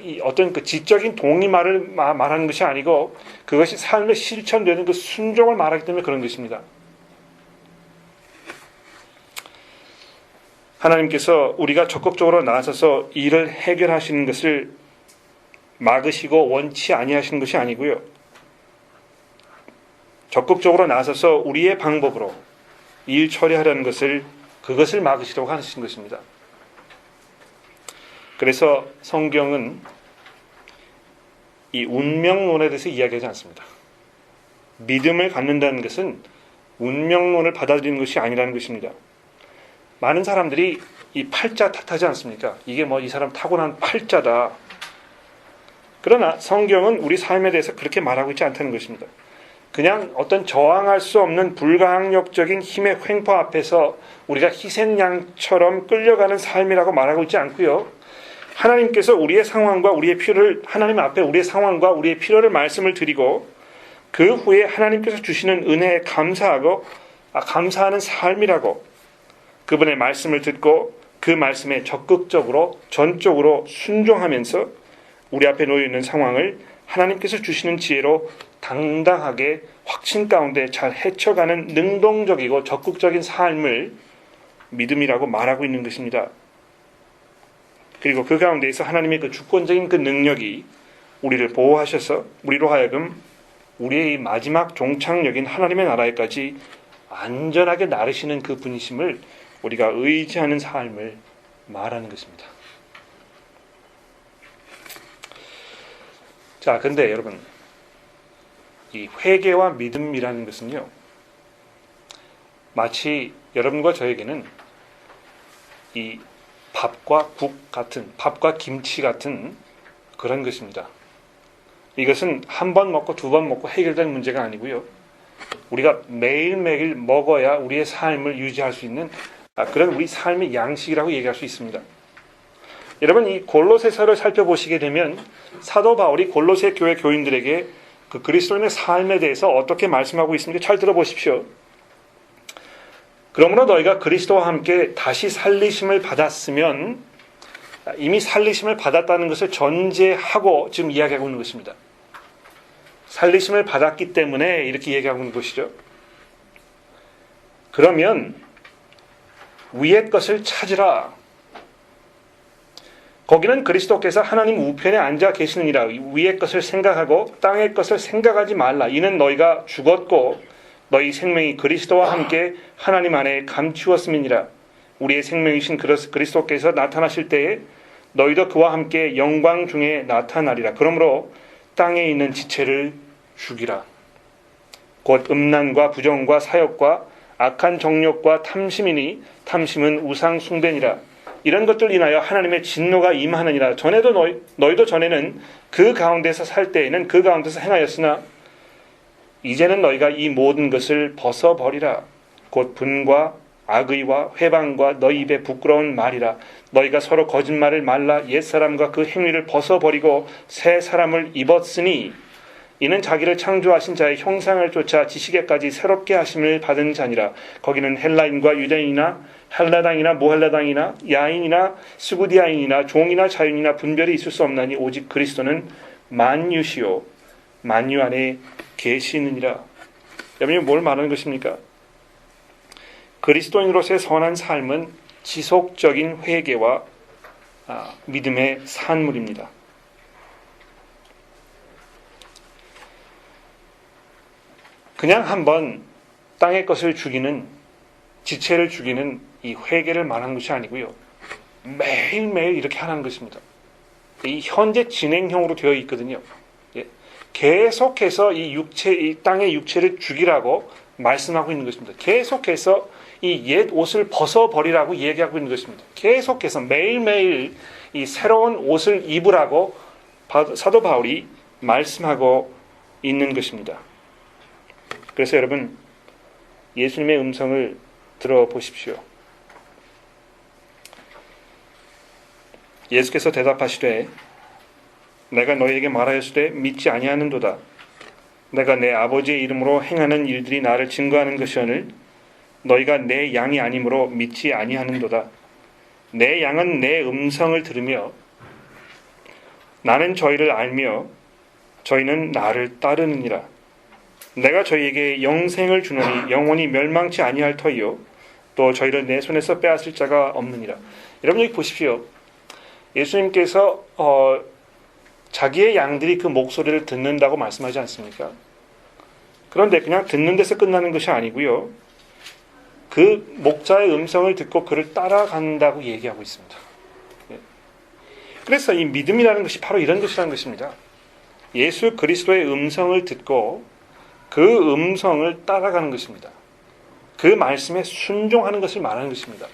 이 어떤 그 지적인 동의말을 말하는 것이 아니고 그것이 삶에 실천되는 그 순종을 말하기 때문에 그런 것입니다. 하나님께서 우리가 적극적으로 나서서 일을 해결하시는 것을 막으시고 원치 아니하시는 것이 아니고요. 적극적으로 나서서 우리의 방법으로 일 처리하려는 그것을 막으시려고 하시는 것입니다. 그래서 성경은 이 운명론에 대해서 이야기하지 않습니다. 믿음을 갖는다는 것은 운명론을 받아들이는 것이 아니라는 것입니다. 많은 사람들이 이 팔자 탓하지 않습니까? 이게 뭐 이 사람 타고난 팔자다. 그러나 성경은 우리 삶에 대해서 그렇게 말하고 있지 않다는 것입니다. 그냥 어떤 저항할 수 없는 불가항력적인 힘의 횡포 앞에서 우리가 희생양처럼 끌려가는 삶이라고 말하고 있지 않고요. 하나님께서 우리의 상황과 우리의 필요를 하나님 앞에 우리의 상황과 우리의 필요를 말씀을 드리고 그 후에 하나님께서 주시는 은혜에 감사하고 감사하는 삶이라고 그분의 말씀을 듣고 그 말씀에 적극적으로 전적으로 순종하면서 우리 앞에 놓여 있는 상황을 하나님께서 주시는 지혜로 당당하게 확신 가운데 잘 헤쳐가는 능동적이고 적극적인 삶을 믿음이라고 말하고 있는 것입니다. 그리고 그 가운데에서 하나님의 그 주권적인 그 능력이 우리를 보호하셔서 우리로 하여금 우리의 이 마지막 종착역인 하나님의 나라에까지 안전하게 나르시는 그 분이심을 우리가 의지하는 삶을 말하는 것입니다. 자, 근데 여러분, 이 회개와 믿음이라는 것은요, 마치 여러분과 저에게는 이 밥과 국 같은, 밥과 김치 같은 그런 것입니다. 이것은 한 번 먹고 두 번 먹고 해결될 문제가 아니고요. 우리가 매일매일 먹어야 우리의 삶을 유지할 수 있는 그런 우리 삶의 양식이라고 얘기할 수 있습니다. 여러분, 이 골로새서를 살펴보시게 되면 사도 바울이 골로새 교회 교인들에게 그 그리스도인의 삶에 대해서 어떻게 말씀하고 있습니까? 잘 들어보십시오. 그러므로 너희가 그리스도와 함께 다시 살리심을 받았으면 이미 살리심을 받았다는 것을 전제하고 지금 이야기하고 있는 것입니다. 살리심을 받았기 때문에 이렇게 얘기하고 있는 것이죠. 그러면 위의 것을 찾으라. 거기는 그리스도께서 하나님 우편에 앉아 계시느니라. 위의 것을 생각하고 땅의 것을 생각하지 말라. 이는 너희가 죽었고 너희 생명이 그리스도와 함께 하나님 안에 감추었음이니라. 우리의 생명이신 그리스도께서 나타나실 때에 너희도 그와 함께 영광 중에 나타나리라. 그러므로 땅에 있는 지체를 죽이라. 곧 음란과 부정과 사욕과 악한 정욕과 탐심이니 탐심은 우상 숭배니라. 이런 것들 인하여 하나님의 진노가 임하느니라. 전에도 너희도 전에는 그 가운데서 살 때에는 그 가운데서 행하였으나 이제는 너희가 이 모든 것을 벗어버리라. 곧 분과 악의와 회방과 너희 입에 부끄러운 말이라. 너희가 서로 거짓말을 말라. 옛사람과 그 행위를 벗어버리고 새 사람을 입었으니 이는 자기를 창조하신 자의 형상을 쫓아 지식에까지 새롭게 하심을 받은 자니라. 거기는 헬라인과 유대인이나 헬라당이나 모헬라당이나 야인이나 스구디아인이나 종이나 자유인이나 분별이 있을 수 없나니 오직 그리스도는 만유시요 만유 안에 계시느니라. 여러분이 뭘 말하는 것입니까? 그리스도인으로서의 선한 삶은 지속적인 회개와 믿음의 산물입니다. 그냥 한번 땅의 것을 죽이는, 지체를 죽이는 이 회개를 말하는 것이 아니고요. 매일매일 이렇게 하는 것입니다. 이 현재 진행형으로 되어 있거든요. 계속해서 이 땅의 육체를 죽이라고 말씀하고 있는 것입니다. 계속해서 이 옛 옷을 벗어버리라고 얘기하고 있는 것입니다. 계속해서 매일매일 이 새로운 옷을 입으라고 사도 바울이 말씀하고 있는 것입니다. 그래서 여러분, 예수님의 음성을 들어보십시오. 예수께서 대답하시되 내가 너희에게 말하였으되 믿지 아니하는도다. 내가 내 아버지의 이름으로 행하는 일들이 나를 증거하는 것이오늘 너희가 내 양이 아니므로 믿지 아니하는도다. 내 양은 내 음성을 들으며 나는 저희를 알며 저희는 나를 따르느니라. 내가 저희에게 영생을 주노니 영원히 멸망치 아니할 터이요 또 저희를 내 손에서 빼앗을 자가 없느니라. 여러분 여기 보십시오. 예수님께서 자기의 양들이 그 목소리를 듣는다고 말씀하지 않습니까? 그런데 그냥 듣는 데서 끝나는 것이 아니고요. 그 목자의 음성을 듣고 그를 따라간다고 얘기하고 있습니다. 그래서 이 믿음이라는 것이 바로 이런 것이라는 것입니다. 예수 그리스도의 음성을 듣고 그 음성을 따라가는 것입니다. 그 말씀에 순종하는 것을 말하는 것입니다.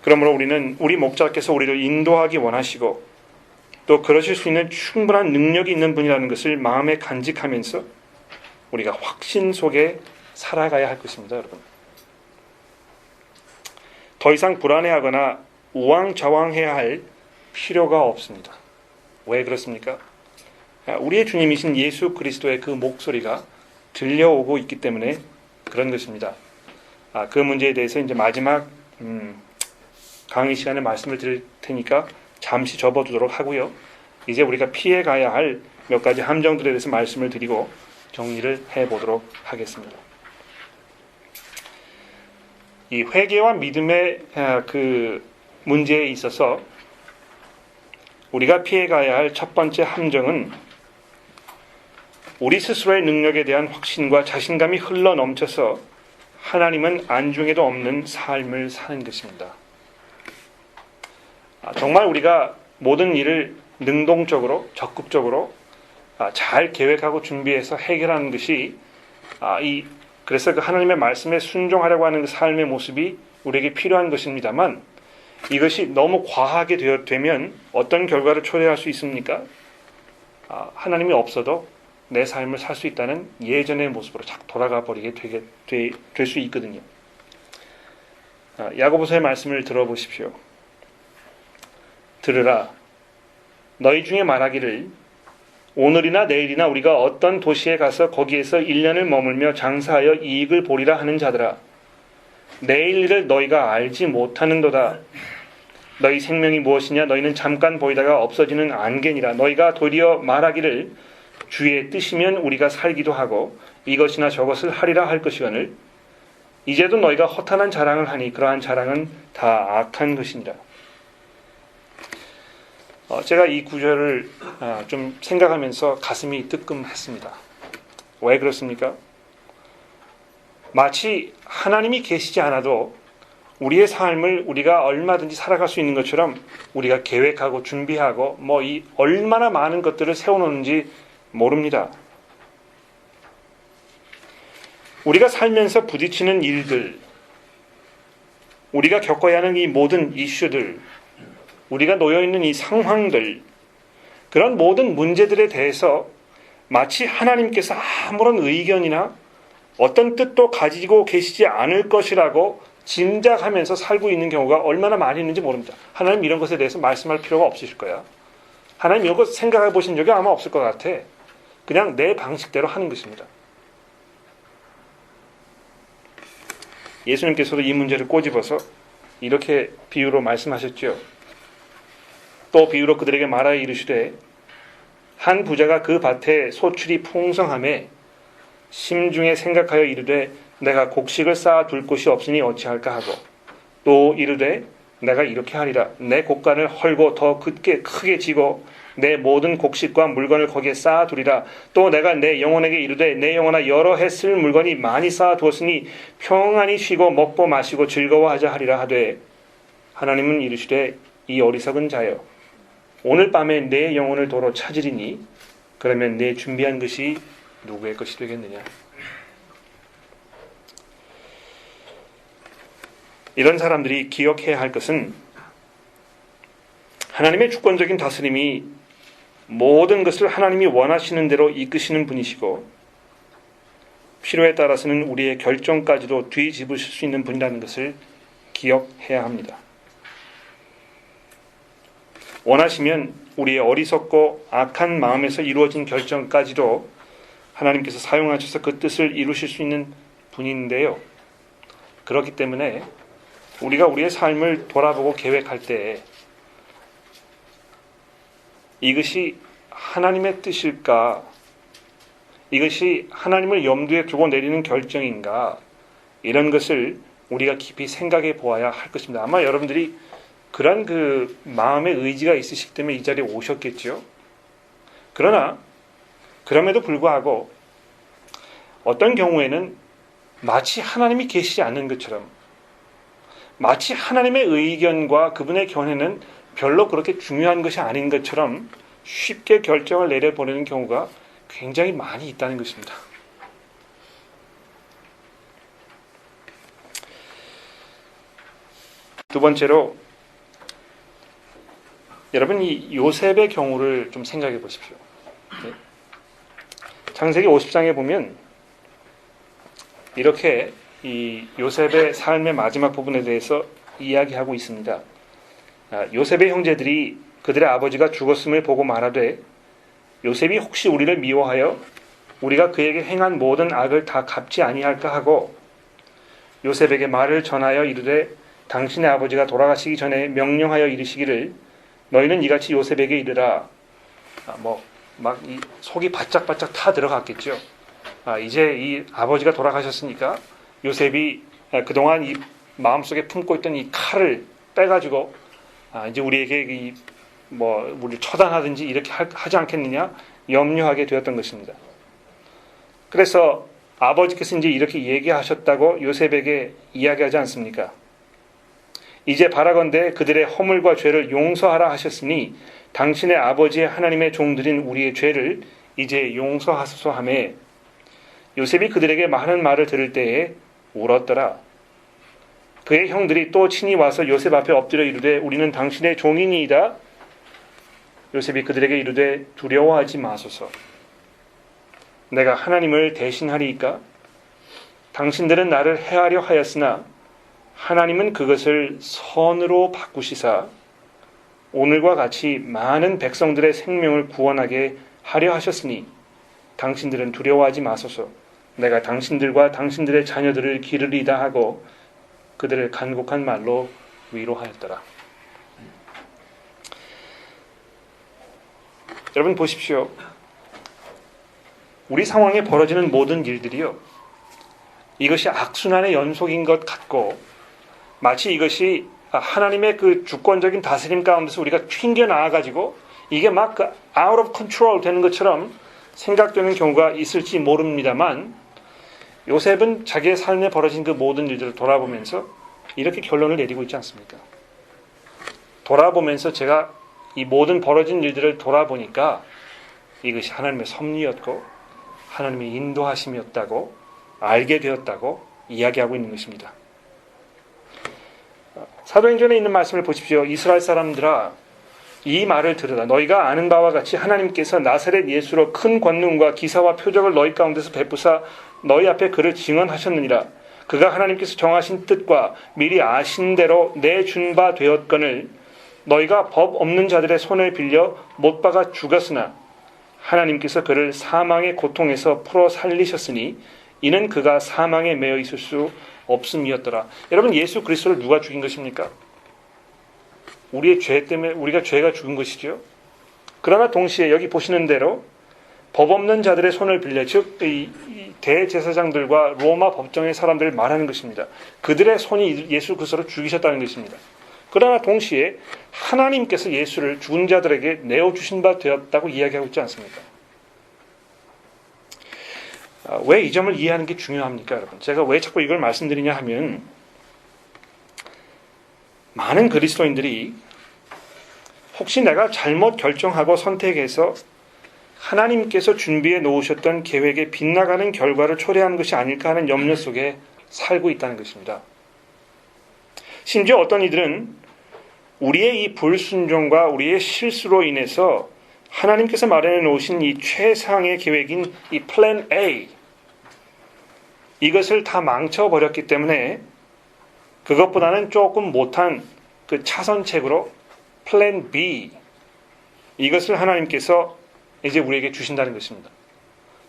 그러므로 우리는 우리 목자께서 우리를 인도하기 원하시고 또 그러실 수 있는 충분한 능력이 있는 분이라는 것을 마음에 간직하면서 우리가 확신 속에 살아가야 할 것입니다. 여러분. 더 이상 불안해하거나 우왕좌왕해야 할 필요가 없습니다. 왜 그렇습니까? 우리의 주님이신 예수 그리스도의 그 목소리가 들려오고 있기 때문에 그런 것입니다. 그 문제에 대해서 이제 마지막 강의 시간에 말씀을 드릴 테니까 잠시 접어두도록 하고요. 이제 우리가 피해 가야 할 몇 가지 함정들에 대해서 말씀을 드리고 정리를 해보도록 하겠습니다. 이 회개와 믿음의 그 문제에 있어서 우리가 피해 가야 할 첫 번째 함정은 우리 스스로의 능력에 대한 확신과 자신감이 흘러 넘쳐서 하나님은 안중에도 없는 삶을 사는 것입니다. 정말 우리가 모든 일을 능동적으로, 적극적으로 잘 계획하고 준비해서 해결하는 것이 그래서 그 하나님의 말씀에 순종하려고 하는 그 삶의 모습이 우리에게 필요한 것입니다만 이것이 너무 과하게 되면 어떤 결과를 초래할 수 있습니까? 하나님이 없어도 내 삶을 살 수 있다는 예전의 모습으로 자꾸 돌아가 버리게 될 수 있거든요. 야고보서의 말씀을 들어보십시오. 들으라. 너희 중에 말하기를 오늘이나 내일이나 우리가 어떤 도시에 가서 거기에서 1년을 머물며 장사하여 이익을 보리라 하는 자들아. 내일 일을 너희가 알지 못하는도다. 너희 생명이 무엇이냐? 너희는 잠깐 보이다가 없어지는 안개니라. 너희가 도리어 말하기를 주의 뜻이면 우리가 살기도 하고 이것이나 저것을 하리라 할 것이거늘 이제도 너희가 허탄한 자랑을 하니 그러한 자랑은 다 악한 것이니라. 제가 이 구절을 좀 생각하면서 가슴이 뜨끔했습니다. 왜 그렇습니까? 마치 하나님이 계시지 않아도 우리의 삶을 우리가 얼마든지 살아갈 수 있는 것처럼 우리가 계획하고 준비하고 이 얼마나 많은 것들을 세워놓는지 모릅니다. 우리가 살면서 부딪히는 일들, 우리가 겪어야 하는 이 모든 이슈들, 우리가 놓여있는 이 상황들, 그런 모든 문제들에 대해서 마치 하나님께서 아무런 의견이나 어떤 뜻도 가지고 계시지 않을 것이라고 짐작하면서 살고 있는 경우가 얼마나 많이 있는지 모릅니다. 하나님 이런 것에 대해서 말씀할 필요가 없으실 거야. 하나님 이런 것 생각해 보신 적이 아마 없을 것 같아. 그냥 내 방식대로 하는 것입니다. 예수님께서도 이 문제를 꼬집어서 이렇게 비유로 말씀하셨죠. 또 비유로 그들에게 말하여 이르시되 한 부자가 그 밭에 소출이 풍성함에 심중에 생각하여 이르되 내가 곡식을 쌓아 둘 곳이 없으니 어찌할까 하고 또 이르되 내가 이렇게 하리라 내 곡간을 헐고 더 크게 지고 내 모든 곡식과 물건을 거기에 쌓아 두리라 또 내가 내 영혼에게 이르되 내 영혼아 여러 해 쓸 물건이 많이 쌓아 두었으니 평안히 쉬고 먹고 마시고 즐거워하자 하리라 하되 하나님은 이르시되 이 어리석은 자여 오늘 밤에 내 영혼을 도로 찾으리니 그러면 내 준비한 것이 누구의 것이 되겠느냐. 이런 사람들이 기억해야 할 것은 하나님의 주권적인 다스림이 모든 것을 하나님이 원하시는 대로 이끄시는 분이시고 필요에 따라서는 우리의 결정까지도 뒤집으실 수 있는 분이라는 것을 기억해야 합니다. 원하시면 우리의 어리석고 악한 마음에서 이루어진 결정까지도 하나님께서 사용하셔서 그 뜻을 이루실 수 있는 분인데요. 그렇기 때문에 우리가 우리의 삶을 돌아보고 계획할 때 이것이 하나님의 뜻일까? 이것이 하나님을 염두에 두고 내리는 결정인가? 이런 것을 우리가 깊이 생각해 보아야 할 것입니다. 아마 여러분들이 그런 그 마음의 의지가 있으시기 때문에 이 자리에 오셨겠죠. 그러나 그럼에도 불구하고 어떤 경우에는 마치 하나님이 계시지 않는 것처럼 마치 하나님의 의견과 그분의 견해는 별로 그렇게 중요한 것이 아닌 것처럼 쉽게 결정을 내려버리는 경우가 굉장히 많이 있다는 것입니다. 두 번째로 여러분 이 요셉의 경우를 좀 생각해 보십시오. 창세기 50장에 보면 이렇게 이 요셉의 삶의 마지막 부분에 대해서 이야기하고 있습니다. 요셉의 형제들이 그들의 아버지가 죽었음을 보고 말하되 요셉이 혹시 우리를 미워하여 우리가 그에게 행한 모든 악을 다 갚지 아니할까 하고 요셉에게 말을 전하여 이르되 당신의 아버지가 돌아가시기 전에 명령하여 이르시기를 너희는 이같이 요셉에게 이르라. 막 이 속이 바짝바짝 타 들어갔겠죠. 이제 이 아버지가 돌아가셨으니까 요셉이 그동안 이 마음속에 품고 있던 이 칼을 빼가지고 이제 우리에게 우리를 처단하든지 이렇게 하지 않겠느냐 염려하게 되었던 것입니다. 그래서 아버지께서 이제 이렇게 얘기하셨다고 요셉에게 이야기하지 않습니까? 이제 바라건대 그들의 허물과 죄를 용서하라 하셨으니 당신의 아버지의 하나님의 종들인 우리의 죄를 이제 용서하소서 하매 요셉이 그들에게 많은 말을 들을 때에 울었더라. 그의 형들이 또 친히 와서 요셉 앞에 엎드려 이르되 우리는 당신의 종이니이다. 요셉이 그들에게 이르되 두려워하지 마소서. 내가 하나님을 대신하리이까? 당신들은 나를 해하려 하였으나 하나님은 그것을 선으로 바꾸시사 오늘과 같이 많은 백성들의 생명을 구원하게 하려 하셨으니 당신들은 두려워하지 마소서. 내가 당신들과 당신들의 자녀들을 기르리다 하고 그들을 간곡한 말로 위로하였더라. 여러분 보십시오. 우리 상황에 벌어지는 모든 일들이요, 이것이 악순환의 연속인 것 같고 마치 이것이 하나님의 그 주권적인 다스림 가운데서 우리가 튕겨 나와가지고 이게 막 그 out of control 되는 것처럼 생각되는 경우가 있을지 모릅니다만 요셉은 자기의 삶에 벌어진 그 모든 일들을 돌아보면서 이렇게 결론을 내리고 있지 않습니까? 돌아보면서 제가 이 모든 벌어진 일들을 돌아보니까 이것이 하나님의 섭리였고 하나님의 인도하심이었다고 알게 되었다고 이야기하고 있는 것입니다. 사도행전에 있는 말씀을 보십시오. 이스라엘 사람들아, 이 말을 들으라. 너희가 아는 바와 같이 하나님께서 나사렛 예수로 큰 권능과 기사와 표적을 너희 가운데서 베푸사 너희 앞에 그를 증언하셨느니라. 그가 하나님께서 정하신 뜻과 미리 아신 대로 내준 바 되었거늘 너희가 법 없는 자들의 손을 빌려 못 박아 죽였으나 하나님께서 그를 사망의 고통에서 풀어 살리셨으니 이는 그가 사망에 매여 있을 수 없음이었더라. 여러분, 예수 그리스도를 누가 죽인 것입니까? 우리의 죄 때문에 우리가 죄가 죽은 것이죠. 그러나 동시에 여기 보시는 대로 법 없는 자들의 손을 빌려, 즉 이 대제사장들과 로마 법정의 사람들을 말하는 것입니다. 그들의 손이 예수 그리스도를 죽이셨다는 것입니다. 그러나 동시에 하나님께서 예수를 죽은 자들에게 내어주신 바 되었다고 이야기하고 있지 않습니까? 왜 이 점을 이해하는 게 중요합니까, 여러분? 제가 왜 자꾸 이걸 말씀드리냐 하면, 많은 그리스도인들이 혹시 내가 잘못 결정하고 선택해서 하나님께서 준비해 놓으셨던 계획에 빗나가는 결과를 초래하는 것이 아닐까 하는 염려 속에 살고 있다는 것입니다. 심지어 어떤 이들은 우리의 이 불순종과 우리의 실수로 인해서 하나님께서 마련해 놓으신 이 최상의 계획인 이 플랜 A, 이것을 다 망쳐버렸기 때문에 그것보다는 조금 못한 그 차선책으로 플랜 B, 이것을 하나님께서 이제 우리에게 주신다는 것입니다.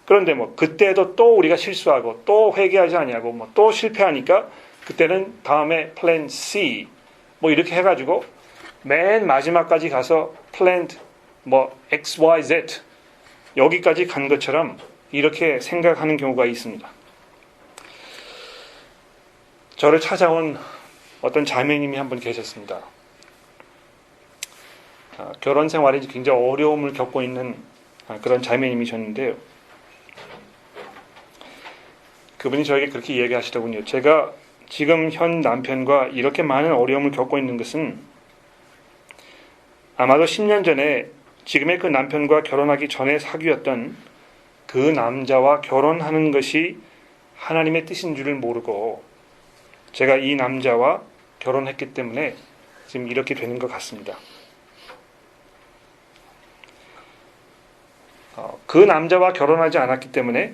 그런데 그때도 또 우리가 실수하고 또 회개하지 아니하고 또 실패하니까 그때는 다음에 플랜 C 이렇게 해가지고 맨 마지막까지 가서 플랜 X, Y, Z 여기까지 간 것처럼 이렇게 생각하는 경우가 있습니다. 저를 찾아온 어떤 자매님이 한 분 계셨습니다. 결혼 생활에 굉장히 어려움을 겪고 있는 그런 자매님이셨는데요. 그분이 저에게 그렇게 얘기하시더군요. 제가 지금 현 남편과 이렇게 많은 어려움을 겪고 있는 것은 아마도 10년 전에 지금의 그 남편과 결혼하기 전에 사귀었던 그 남자와 결혼하는 것이 하나님의 뜻인 줄을 모르고 제가 이 남자와 결혼했기 때문에 지금 이렇게 되는 것 같습니다. 그 남자와 결혼하지 않았기 때문에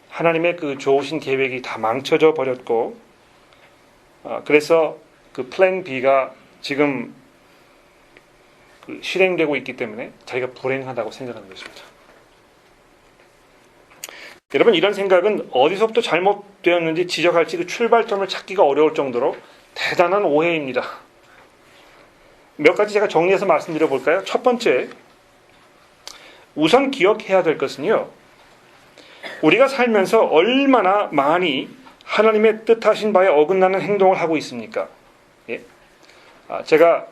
하나님의 그 좋으신 계획이 다 망쳐져 버렸고, 그래서 그 플랜 B가 지금 실행되고 있기 때문에 자기가 불행하다고 생각하는 것입니다. 여러분, 이런 생각은 어디서부터 잘못되었는지 지적할지 그 출발점을 찾기가 어려울 정도로 대단한 오해입니다. 몇 가지 제가 정리해서 말씀드려 볼까요? 첫 번째, 우선 기억해야 될 것은요, 우리가 살면서 얼마나 많이 하나님의 뜻하신 바에 어긋나는 행동을 하고 있습니까? 예? 제가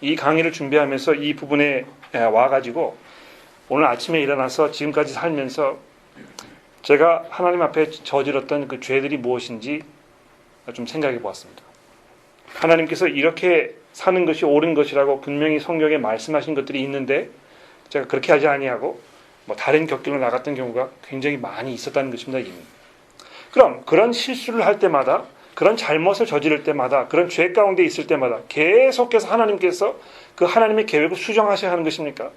이 강의를 준비하면서 이 부분에 와가지고 오늘 아침에 일어나서 지금까지 살면서 제가 하나님 앞에 저질렀던 그 죄들이 무엇인지 좀 생각해 보았습니다. 하나님께서 이렇게 사는 것이 옳은 것이라고 분명히 성경에 말씀하신 것들이 있는데 제가 그렇게 하지 아니하고 다른 곁길로 나갔던 경우가 굉장히 많이 있었다는 것입니다. 이미. 그럼 그런 실수를 할 때마다, 그런 잘못을 저지를 때마다, 그런 죄 가운데 있을 때마다 계속해서 하나님께서 그 하나님의 계획을 수정하셔야 하는 것입니까?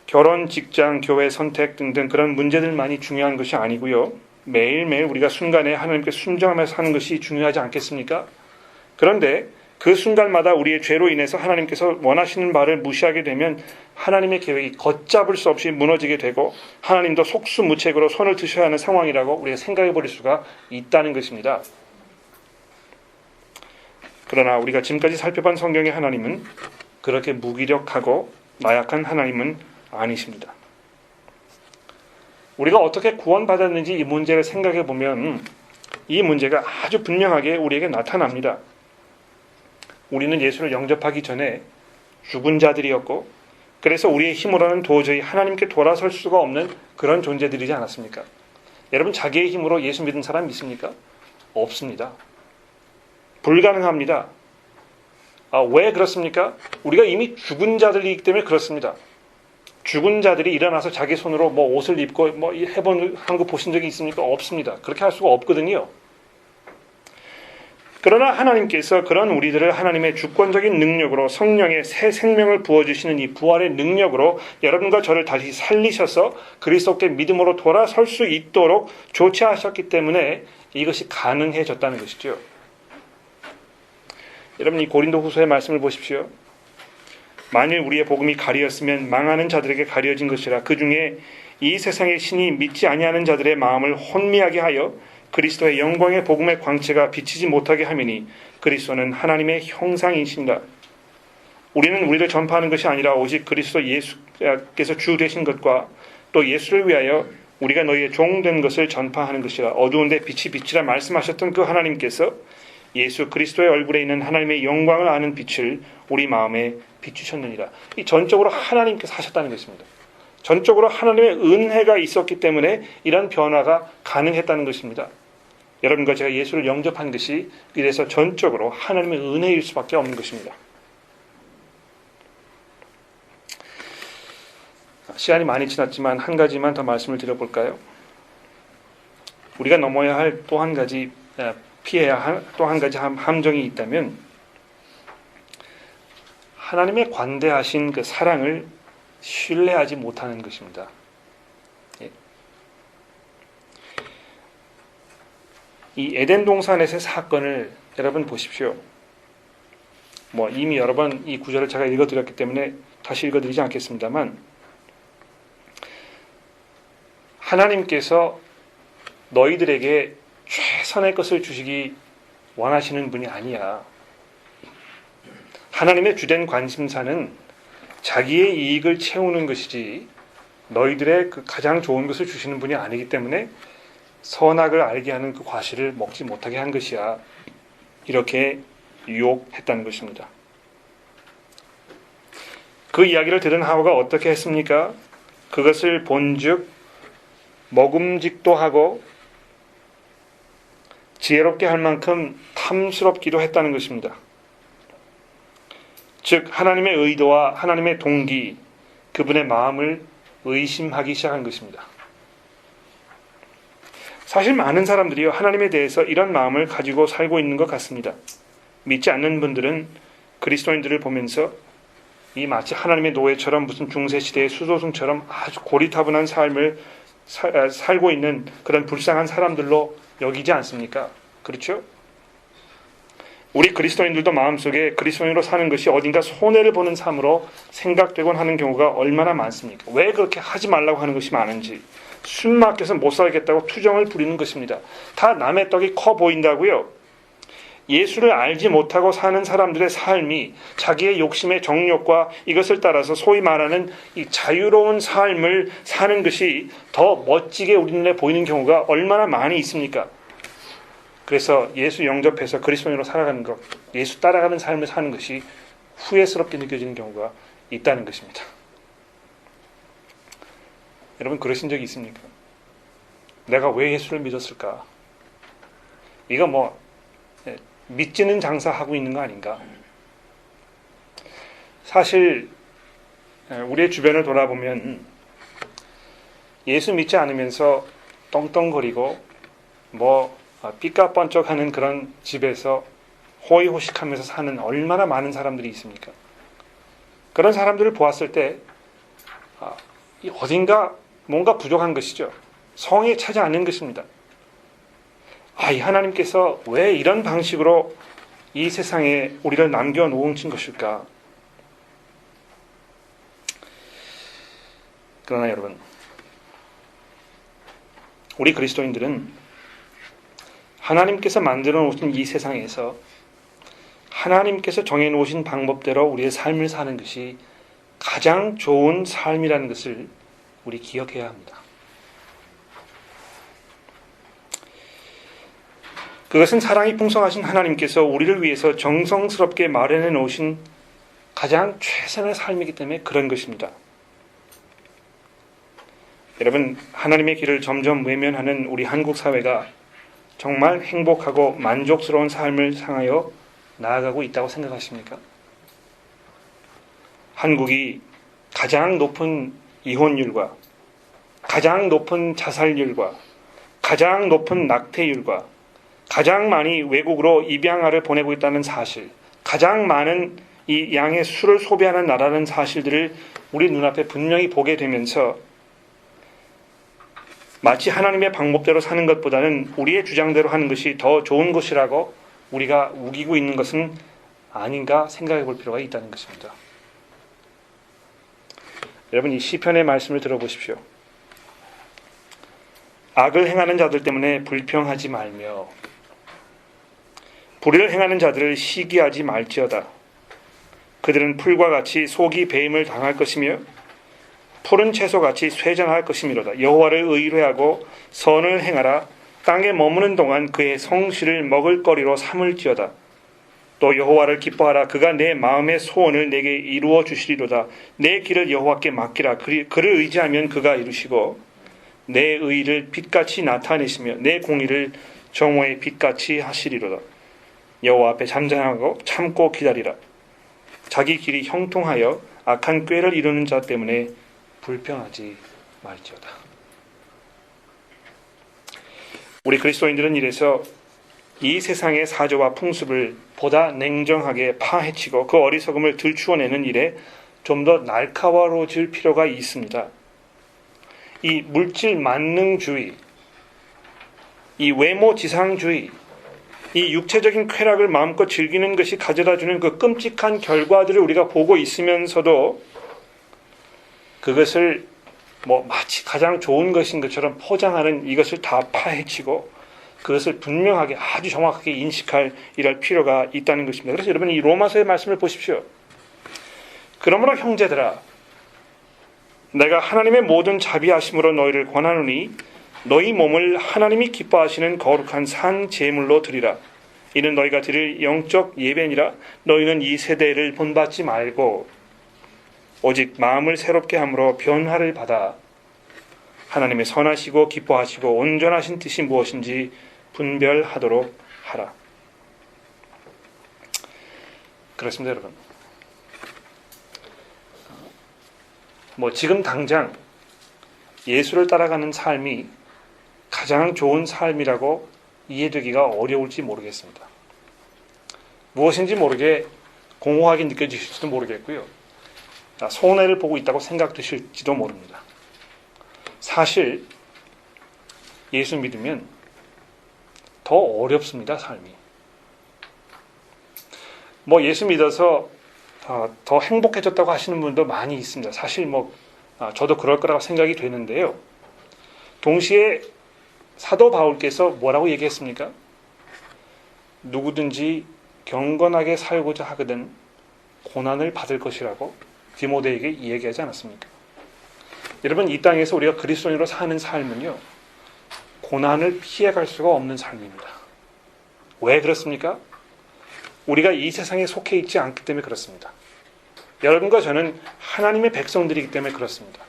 결혼, 직장, 교회 선택 등등 그런 문제들만이 중요한 것이 아니고요. 매일매일 우리가 순간에 하나님께 순종하면서 사는 것이 중요하지 않겠습니까? 그런데 그 순간마다 우리의 죄로 인해서 하나님께서 원하시는 바를 무시하게 되면 하나님의 계획이 걷잡을 수 없이 무너지게 되고 하나님도 속수무책으로 손을 드셔야 하는 상황이라고 우리가 생각해 버릴 수가 있다는 것입니다. 그러나 우리가 지금까지 살펴본 성경의 하나님은 그렇게 무기력하고 나약한 하나님은 아니십니다. 우리가 어떻게 구원받았는지 이 문제를 생각해 보면 이 문제가 아주 분명하게 우리에게 나타납니다. 우리는 예수를 영접하기 전에 죽은 자들이었고, 그래서 우리의 힘으로는 도저히 하나님께 돌아설 수가 없는 그런 존재들이지 않았습니까? 여러분, 자기의 힘으로 예수 믿은 사람 있습니까? 없습니다. 불가능합니다. 왜 그렇습니까? 우리가 이미 죽은 자들이기 때문에 그렇습니다. 죽은 자들이 일어나서 자기 손으로 뭐 옷을 입고 뭐 해본 거 보신 적이 있습니까? 없습니다. 그렇게 할 수가 없거든요. 그러나 하나님께서 그런 우리들을 하나님의 주권적인 능력으로 성령의 새 생명을 부어주시는 이 부활의 능력으로 여러분과 저를 다시 살리셔서 그리스도께 믿음으로 돌아설 수 있도록 조치하셨기 때문에 이것이 가능해졌다는 것이죠. 여러분, 이 고린도후서의 말씀을 보십시오. 만일 우리의 복음이 가리었으면 망하는 자들에게 가려진 것이라. 그 중에 이 세상의 신이 믿지 아니하는 자들의 마음을 혼미하게 하여 그리스도의 영광의 복음의 광채가 비치지 못하게 하미니 그리스도는 하나님의 형상이신다. 우리는 우리를 전파하는 것이 아니라 오직 그리스도 예수께서 주 되신 것과 또 예수를 위하여 우리가 너희의 종 된 것을 전파하는 것이라. 어두운데 빛이 빛이라 말씀하셨던 그 하나님께서 예수 그리스도의 얼굴에 있는 하나님의 영광을 아는 빛을 우리 마음에 비추셨느니라. 이 전적으로 하나님께서 하셨다는 것입니다. 전적으로 하나님의 은혜가 있었기 때문에 이런 변화가 가능했다는 것입니다. 여러분과 제가 예수를 영접한 것이 이래서 전적으로 하나님의 은혜일 수밖에 없는 것입니다. 시간이 많이 지났지만 한 가지만 더 말씀을 드려볼까요? 우리가 넘어야 할 또 한 가지, 피해야 할 또 한 가지 함정이 있다면 하나님의 관대하신 그 사랑을 신뢰하지 못하는 것입니다. 이 에덴 동산에서의 사건을 여러분 보십시오. 뭐 이미 여러 번 이 구절을 제가 읽어드렸기 때문에 다시 읽어드리지 않겠습니다만, 하나님께서 너희들에게 최선의 것을 주시기 원하시는 분이 아니야. 하나님의 주된 관심사는 자기의 이익을 채우는 것이지 너희들의 그 가장 좋은 것을 주시는 분이 아니기 때문에 선악을 알게 하는 그 과실을 먹지 못하게 한 것이야. 이렇게 유혹했다는 것입니다. 그 이야기를 들은 하와가 어떻게 했습니까? 그것을 본즉 먹음직도 하고 지혜롭게 할 만큼 탐스럽기도 했다는 것입니다. 즉 하나님의 의도와 하나님의 동기, 그분의 마음을 의심하기 시작한 것입니다. 사실 많은 사람들이 하나님에 대해서 이런 마음을 가지고 살고 있는 것 같습니다. 믿지 않는 분들은 그리스도인들을 보면서 이 마치 하나님의 노예처럼 무슨 중세시대의 수도승처럼 아주 고리타분한 삶을 살고 있는 그런 불쌍한 사람들로 여기지 않습니까? 그렇죠? 우리 그리스도인들도 마음속에 그리스도인으로 사는 것이 어딘가 손해를 보는 삶으로 생각되곤 하는 경우가 얼마나 많습니까? 왜 그렇게 하지 말라고 하는 것이 많은지, 숨 막혀서 못 살겠다고 투정을 부리는 것입니다. 다 남의 떡이 커 보인다고요. 예수를 알지 못하고 사는 사람들의 삶이 자기의 욕심의 정욕과 이것을 따라서 소위 말하는 이 자유로운 삶을 사는 것이 더 멋지게 우리 눈에 보이는 경우가 얼마나 많이 있습니까? 그래서 예수 영접해서 그리스도인으로 살아가는 것, 예수 따라가는 삶을 사는 것이 후회스럽게 느껴지는 경우가 있다는 것입니다. 여러분, 그러신 적이 있습니까? 내가 왜 예수를 믿었을까? 이거 뭐 믿지는 장사하고 있는 거 아닌가? 사실 우리의 주변을 돌아보면 예수 믿지 않으면서 떵떵거리고 뭐 삐까뻔쩍하는 그런 집에서 호의호식하면서 사는 얼마나 많은 사람들이 있습니까? 그런 사람들을 보았을 때 어딘가 뭔가 부족한 것이죠. 성에 차지 않는 것입니다. 이 하나님께서 왜 이런 방식으로 이 세상에 우리를 남겨놓으신 것일까? 그러나 여러분, 우리 그리스도인들은 하나님께서 만들어 놓으신 이 세상에서 하나님께서 정해놓으신 방법대로 우리의 삶을 사는 것이 가장 좋은 삶이라는 것을 우리 기억해야 합니다. 그것은 사랑이 풍성하신 하나님께서 우리를 위해서 정성스럽게 마련해 놓으신 가장 최선의 삶이기 때문에 그런 것입니다. 여러분, 하나님의 길을 점점 외면하는 우리 한국 사회가 정말 행복하고 만족스러운 삶을 향하여 나아가고 있다고 생각하십니까? 한국이 가장 높은 이혼율과 가장 높은 자살률과 가장 높은 낙태율과 가장 많이 외국으로 입양아를 보내고 있다는 사실, 가장 많은 이 양의 수를 소비하는 나라는 사실들을 우리 눈앞에 분명히 보게 되면서 마치 하나님의 방법대로 사는 것보다는 우리의 주장대로 하는 것이 더 좋은 것이라고 우리가 우기고 있는 것은 아닌가 생각해 볼 필요가 있다는 것입니다. 여러분, 이 시편의 말씀을 들어보십시오. 악을 행하는 자들 때문에 불평하지 말며 불의를 행하는 자들을 시기하지 말지어다. 그들은 풀과 같이 속이 배임을 당할 것이며 푸른 채소같이 쇠잔할 것이미로다. 여호와를 의뢰하고 선을 행하라. 땅에 머무는 동안 그의 성실을 먹을거리로 삼을지어다. 또 여호와를 기뻐하라. 그가 내 마음의 소원을 내게 이루어 주시리로다. 내 길을 여호와께 맡기라. 그를 의지하면 그가 이루시고 내 의를 빛같이 나타내시며 내 공의를 정오의 빛같이 하시리로다. 여호와 앞에 잠잠하고 참고 기다리라. 자기 길이 형통하여 악한 꾀를 이루는 자 때문에 불평하지 말지어다. 우리 그리스도인들은 이래서 이 세상의 사조와 풍습을 보다 냉정하게 파헤치고 그 어리석음을 들추어내는 일에 좀 더 날카로워질 필요가 있습니다. 이 물질 만능주의, 이 외모 지상주의, 이 육체적인 쾌락을 마음껏 즐기는 것이 가져다주는 그 끔찍한 결과들을 우리가 보고 있으면서도 그것을 마치 가장 좋은 것인 것처럼 포장하는 이것을 다 파헤치고 그것을 분명하게 아주 정확하게 인식할 이럴 필요가 있다는 것입니다. 그래서 여러분 이 로마서의 말씀을 보십시오. 그러므로 형제들아, 내가 하나님의 모든 자비하심으로 너희를 권하노니 너희 몸을 하나님이 기뻐하시는 거룩한 산 제물로 드리라. 이는 너희가 드릴 영적 예배니라. 너희는 이 세대를 본받지 말고 오직 마음을 새롭게 함으로 변화를 받아 하나님의 선하시고 기뻐하시고 온전하신 뜻이 무엇인지 분별하도록 하라. 그렇습니다, 여러분. 지금 당장 예수를 따라가는 삶이 가장 좋은 삶이라고 이해되기가 어려울지 모르겠습니다. 무엇인지 모르게 공허하게 느껴지실지도 모르겠고요. 손해를 보고 있다고 생각되실지도 모릅니다. 사실 예수 믿으면 더 어렵습니다, 삶이. 예수 믿어서 더 행복해졌다고 하시는 분도 많이 있습니다. 사실 저도 그럴 거라고 생각이 되는데요. 동시에 사도 바울께서 뭐라고 얘기했습니까? 누구든지 경건하게 살고자 하거든 고난을 받을 것이라고 디모데에게 얘기하지 않았습니까? 여러분, 이 땅에서 우리가 그리스도인으로 사는 삶은요, 고난을 피해갈 수가 없는 삶입니다. 왜 그렇습니까? 우리가 이 세상에 속해 있지 않기 때문에 그렇습니다. 여러분과 저는 하나님의 백성들이기 때문에 그렇습니다.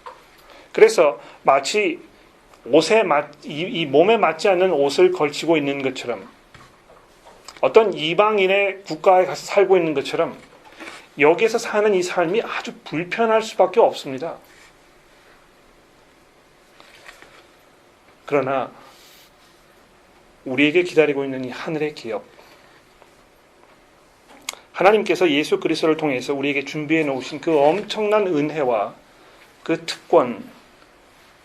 그래서 마치 이 몸에 맞지 않는 옷을 걸치고 있는 것처럼 어떤 이방인의 국가에 가서 살고 있는 것처럼 여기에서 사는 이 삶이 아주 불편할 수밖에 없습니다. 그러나 우리에게 기다리고 있는 이 하늘의 기업, 하나님께서 예수 그리스도를 통해서 우리에게 준비해 놓으신 그 엄청난 은혜와 그 특권,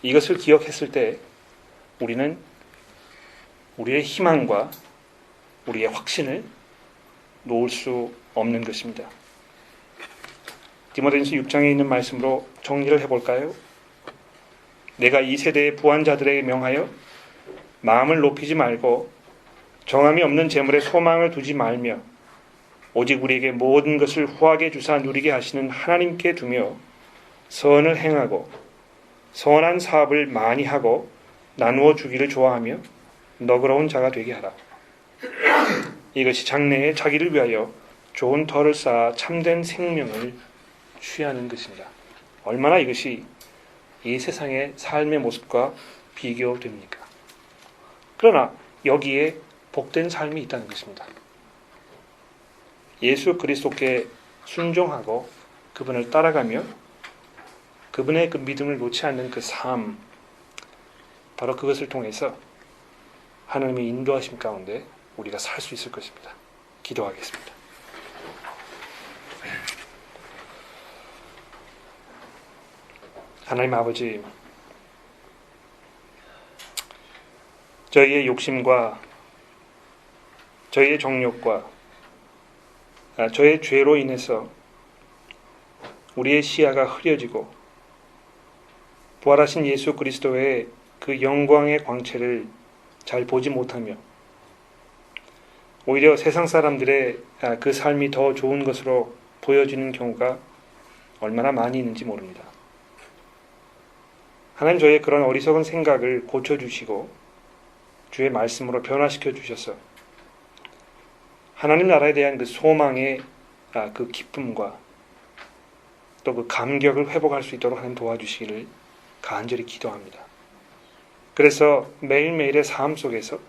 이것을 기억했을 때 우리는 우리의 희망과 우리의 확신을 놓을 수 없는 것입니다. 디모데전서 6장에 있는 말씀으로 정리를 해볼까요? 내가 이 세대의 부한자들에게 명하여 마음을 높이지 말고 정함이 없는 재물에 소망을 두지 말며 오직 우리에게 모든 것을 후하게 주사 누리게 하시는 하나님께 두며 선을 행하고 선한 사업을 많이 하고 나누어 주기를 좋아하며 너그러운 자가 되게 하라. 이것이 장래에 자기를 위하여 좋은 털을 쌓아 참된 생명을 취하는 것입니다. 얼마나 이것이 이 세상의 삶의 모습과 비교됩니까? 그러나 여기에 복된 삶이 있다는 것입니다. 예수 그리스도께 순종하고 그분을 따라가며 그분의 그 믿음을 놓지 않는 그 삶, 바로 그것을 통해서 하나님의 인도하심 가운데 우리가 살 수 있을 것입니다. 기도하겠습니다. 하나님 아버지, 저희의 욕심과 저희의 정욕과 저의 죄로 인해서 우리의 시야가 흐려지고 부활하신 예수 그리스도의 그 영광의 광채를 잘 보지 못하며 오히려 세상 사람들의 그 삶이 더 좋은 것으로 보여지는 경우가 얼마나 많이 있는지 모릅니다. 하나님, 저의 그런 어리석은 생각을 고쳐주시고 주의 말씀으로 변화시켜 주셔서 하나님 나라에 대한 그 소망의 그 기쁨과 또 그 감격을 회복할 수 있도록 하나님 도와주시기를 간절히 기도합니다. 그래서 매일매일의 삶 속에서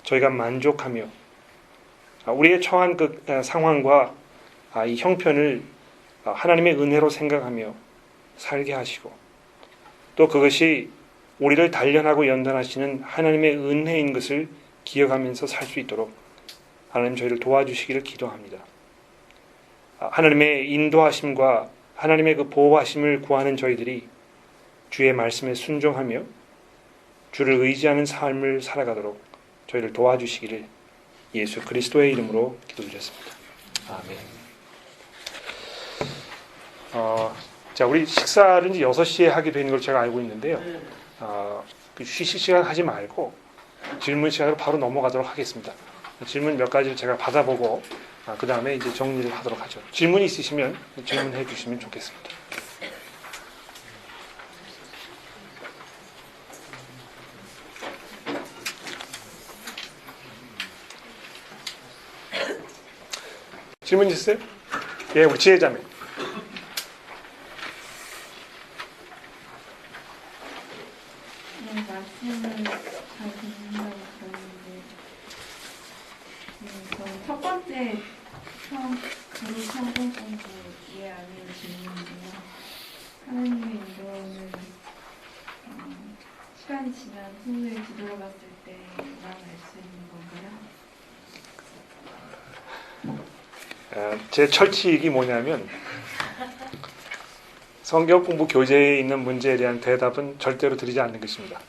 저희가 만족하며 우리의 처한 그 상황과 이 형편을 하나님의 은혜로 생각하며 살게 하시고 또 그것이 우리를 단련하고 연단하시는 하나님의 은혜인 것을 기억하면서 살 수 있도록 하나님 저희를 도와주시기를 기도합니다. 하나님의 인도하심과 하나님의 그 보호하심을 구하는 저희들이 주의 말씀에 순종하며 주를 의지하는 삶을 살아가도록 저희를 도와주시기를 예수 그리스도의 이름으로 기도드렸습니다. 아멘. 자, 우리 식사를 이제 6시에 하게 되는 걸 제가 알고 있는데요. 그 휴식 시간 하지 말고 질문 시간으로 바로 넘어가도록 하겠습니다. 질문 몇 가지를 제가 받아보고 그 다음에 이제 정리를 하도록 하죠. 질문이 있으시면 질문해 주시면 좋겠습니다. 질문 있으세요? 예, 우리 지혜자매. 네, 말씀을 잘 듣는다고 들었는데, 저는 첫 번째 그룹 성경 공부 이해 안 되는 질문인데요. 하나님의 인도는 시간이 지난 후에 뒤돌아봤을 때만 알 수 있는 건가요? 제 철칙이 뭐냐면 성경 공부 교재에 있는 문제에 대한 대답은 절대로 드리지 않는 것입니다.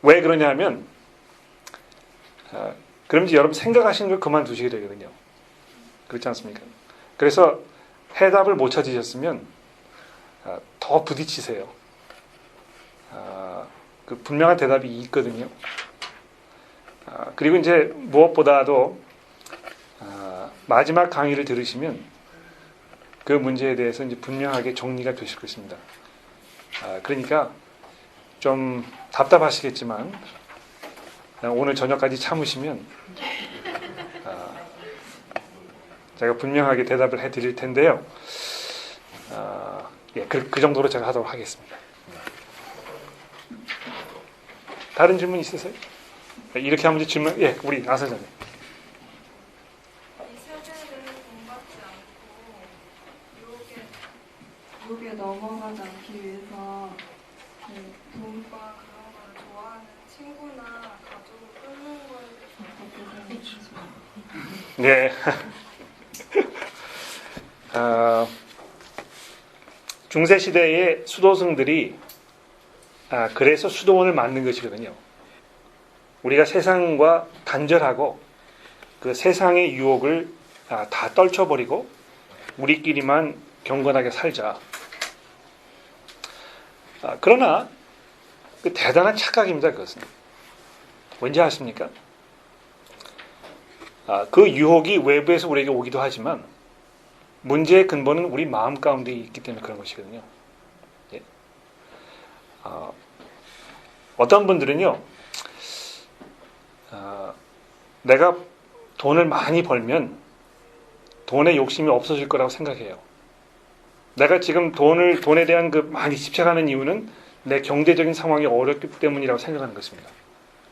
왜 그러냐면 그럼 이제 여러분 생각하시는 걸 그만두시게 되거든요. 그렇지 않습니까? 그래서 해답을 못 찾으셨으면 더 부딪히세요. 그 분명한 대답이 있거든요. 그리고 이제 무엇보다도 마지막 강의를 들으시면 그 문제에 대해서 이제 분명하게 정리가 되실 것입니다. 그러니까 좀 답답하시겠지만 오늘 저녁까지 참으시면 제가 분명하게 대답을 해드릴 텐데요. 예, 그 정도로 제가 하도록 하겠습니다. 다른 질문 있으세요? 이렇게 하면 이제 질문, 예, 우리 아사장님. 이 세대를 본받지 않고 유혹에 넘어가지 않기 위해서 돈과 그런 걸 좋아하는 친구나 가족을 끊는 거에 대해서 어떻게 생각하시나요? 네. 중세시대의 수도승들이 그래서 수도원을 만든 것이거든요. 우리가 세상과 단절하고 그 세상의 유혹을 다 떨쳐버리고 우리끼리만 경건하게 살자. 그러나 그 대단한 착각입니다. 그것은. 왠지 아십니까? 그 유혹이 외부에서 우리에게 오기도 하지만 문제의 근본은 우리 마음 가운데 있기 때문에 그런 것이거든요. 예. 어떤 분들은요, 내가 돈을 많이 벌면 돈에 욕심이 없어질 거라고 생각해요. 내가 지금 돈에 대한 그 많이 집착하는 이유는 내 경제적인 상황이 어렵기 때문이라고 생각하는 것입니다.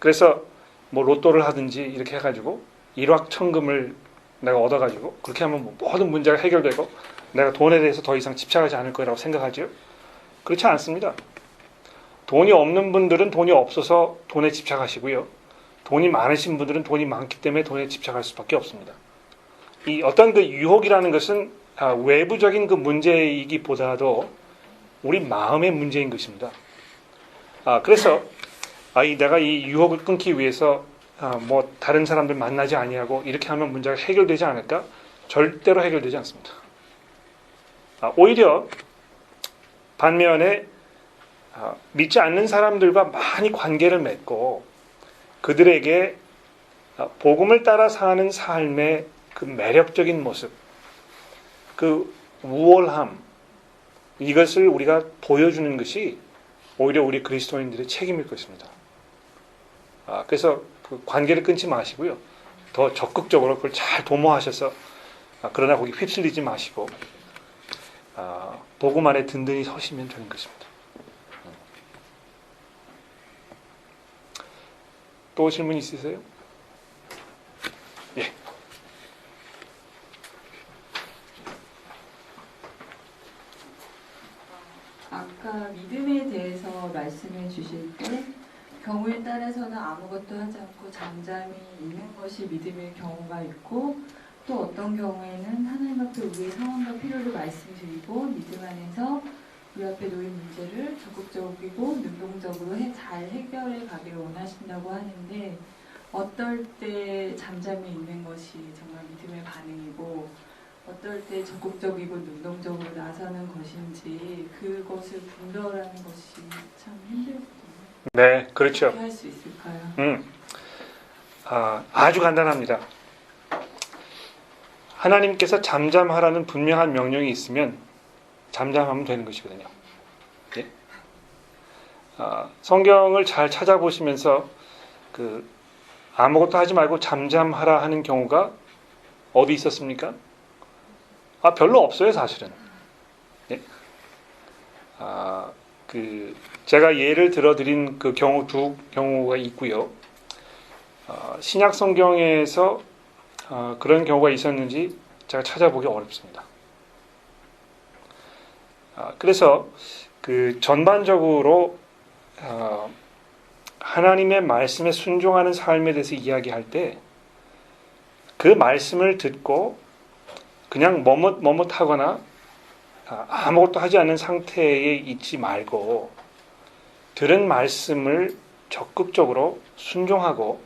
그래서 뭐 로또를 하든지 이렇게 해가지고 일확천금을 내가 얻어가지고 그렇게 하면 모든 문제가 해결되고 내가 돈에 대해서 더 이상 집착하지 않을 거라고 생각하죠? 그렇지 않습니다. 돈이 없는 분들은 돈이 없어서 돈에 집착하시고요. 돈이 많으신 분들은 돈이 많기 때문에 돈에 집착할 수밖에 없습니다. 이 어떤 그 유혹이라는 것은 외부적인 그 문제이기보다도 우리 마음의 문제인 것입니다. 그래서 내가 이 유혹을 끊기 위해서 뭐 다른 사람들 만나지 아니하고 이렇게 하면 문제가 해결되지 않을까? 절대로 해결되지 않습니다. 오히려 반면에 믿지 않는 사람들과 많이 관계를 맺고 그들에게 복음을 따라 사는 삶의 그 매력적인 모습, 그 우월함, 이것을 우리가 보여주는 것이 오히려 우리 그리스도인들의 책임일 것입니다. 그래서 그 관계를 끊지 마시고요. 더 적극적으로 그걸 잘 도모하셔서 그러나 거기 휩쓸리지 마시고 복음 안에 든든히 서시면 되는 것입니다. 또 질문 있으세요? 예. 아까 믿음에 대해서 말씀해 주실 때 경우에 따라서는 아무것도 하지 않고 잠잠히 있는 것이 믿음일 경우가 있고 또 어떤 경우에는 하나님 앞에 우리의 상황과 필요를 말씀드리고 믿음 안에서 우리 앞에 놓인 문제를 적극적이고 능동적으로 잘 해결해 가기를 원하신다고 하는데 어떨 때 잠잠히 있는 것이 정말 믿음의 반응이고 어떨 때 적극적이고 능동적으로 나서는 것인지 그것을 분별하는 것이 참 힘들거든요. 네, 그렇죠. 어떻게 할 수 있을까요? 아주 간단합니다. 하나님께서 잠잠하라는 분명한 명령이 있으면 잠잠하면 되는 것이거든요. 예? 성경을 잘 찾아보시면서 아무것도 하지 말고 잠잠하라 하는 경우가 어디 있었습니까? 별로 없어요, 사실은. 예? 제가 예를 들어드린 그 두 경우가 있고요. 신약 성경에서 그런 경우가 있었는지 제가 찾아보기 어렵습니다. 그래서 전반적으로 하나님의 말씀에 순종하는 삶에 대해서 이야기할 때 그 말씀을 듣고 그냥 머뭇하거나 아무것도 하지 않는 상태에 있지 말고 들은 말씀을 적극적으로 순종하고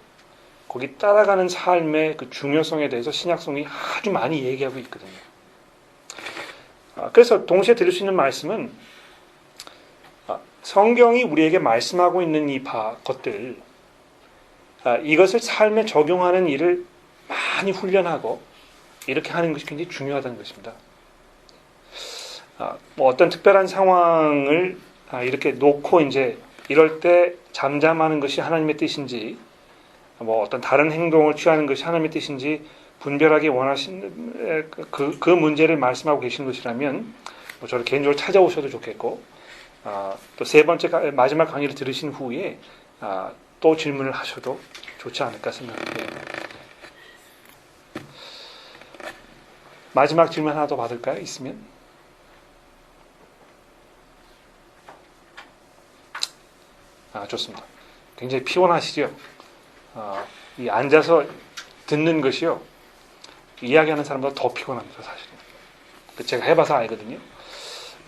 거기 따라가는 삶의 그 중요성에 대해서 신약성이 아주 많이 얘기하고 있거든요. 그래서 동시에 들을 수 있는 말씀은 성경이 우리에게 말씀하고 있는 이 것들 이것을 삶에 적용하는 일을 많이 훈련하고 이렇게 하는 것이 굉장히 중요하다는 것입니다. 어떤 특별한 상황을 이렇게 놓고 이제 이럴 때 잠잠하는 것이 하나님의 뜻인지 어떤 다른 행동을 취하는 것이 하나님의 뜻인지 분별하기 원하시는 그 문제를 말씀하고 계신 것이라면 저를 개인적으로 찾아오셔도 좋겠고 또 세 번째 마지막 강의를 들으신 후에 또 질문을 하셔도 좋지 않을까 생각해요. 마지막 질문 하나 더 받을까요? 있으면? 좋습니다. 굉장히 피곤하시죠? 이 앉아서 듣는 것이요. 이야기하는 사람보다 더 피곤합니다, 사실은. 제가 해봐서 알거든요.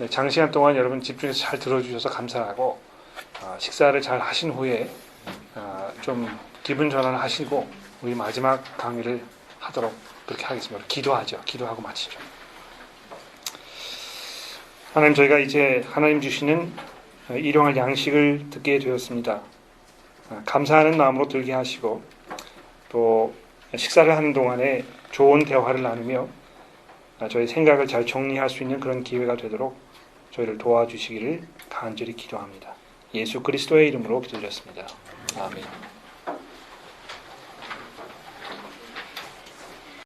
장시간 동안 여러분 집중해서 잘 들어주셔서 감사하고, 식사를 잘 하신 후에, 좀 기분 전환을 하시고, 우리 마지막 강의를 하도록 그렇게 하겠습니다. 기도하죠. 기도하고 마치죠. 하나님, 저희가 이제 하나님 주시는 일용할 양식을 듣게 되었습니다. 감사하는 마음으로 들게 하시고 또 식사를 하는 동안에 좋은 대화를 나누며 저희 생각을 잘 정리할 수 있는 그런 기회가 되도록 저희를 도와주시기를 간절히 기도합니다. 예수 그리스도의 이름으로 기도드렸습니다. 아멘.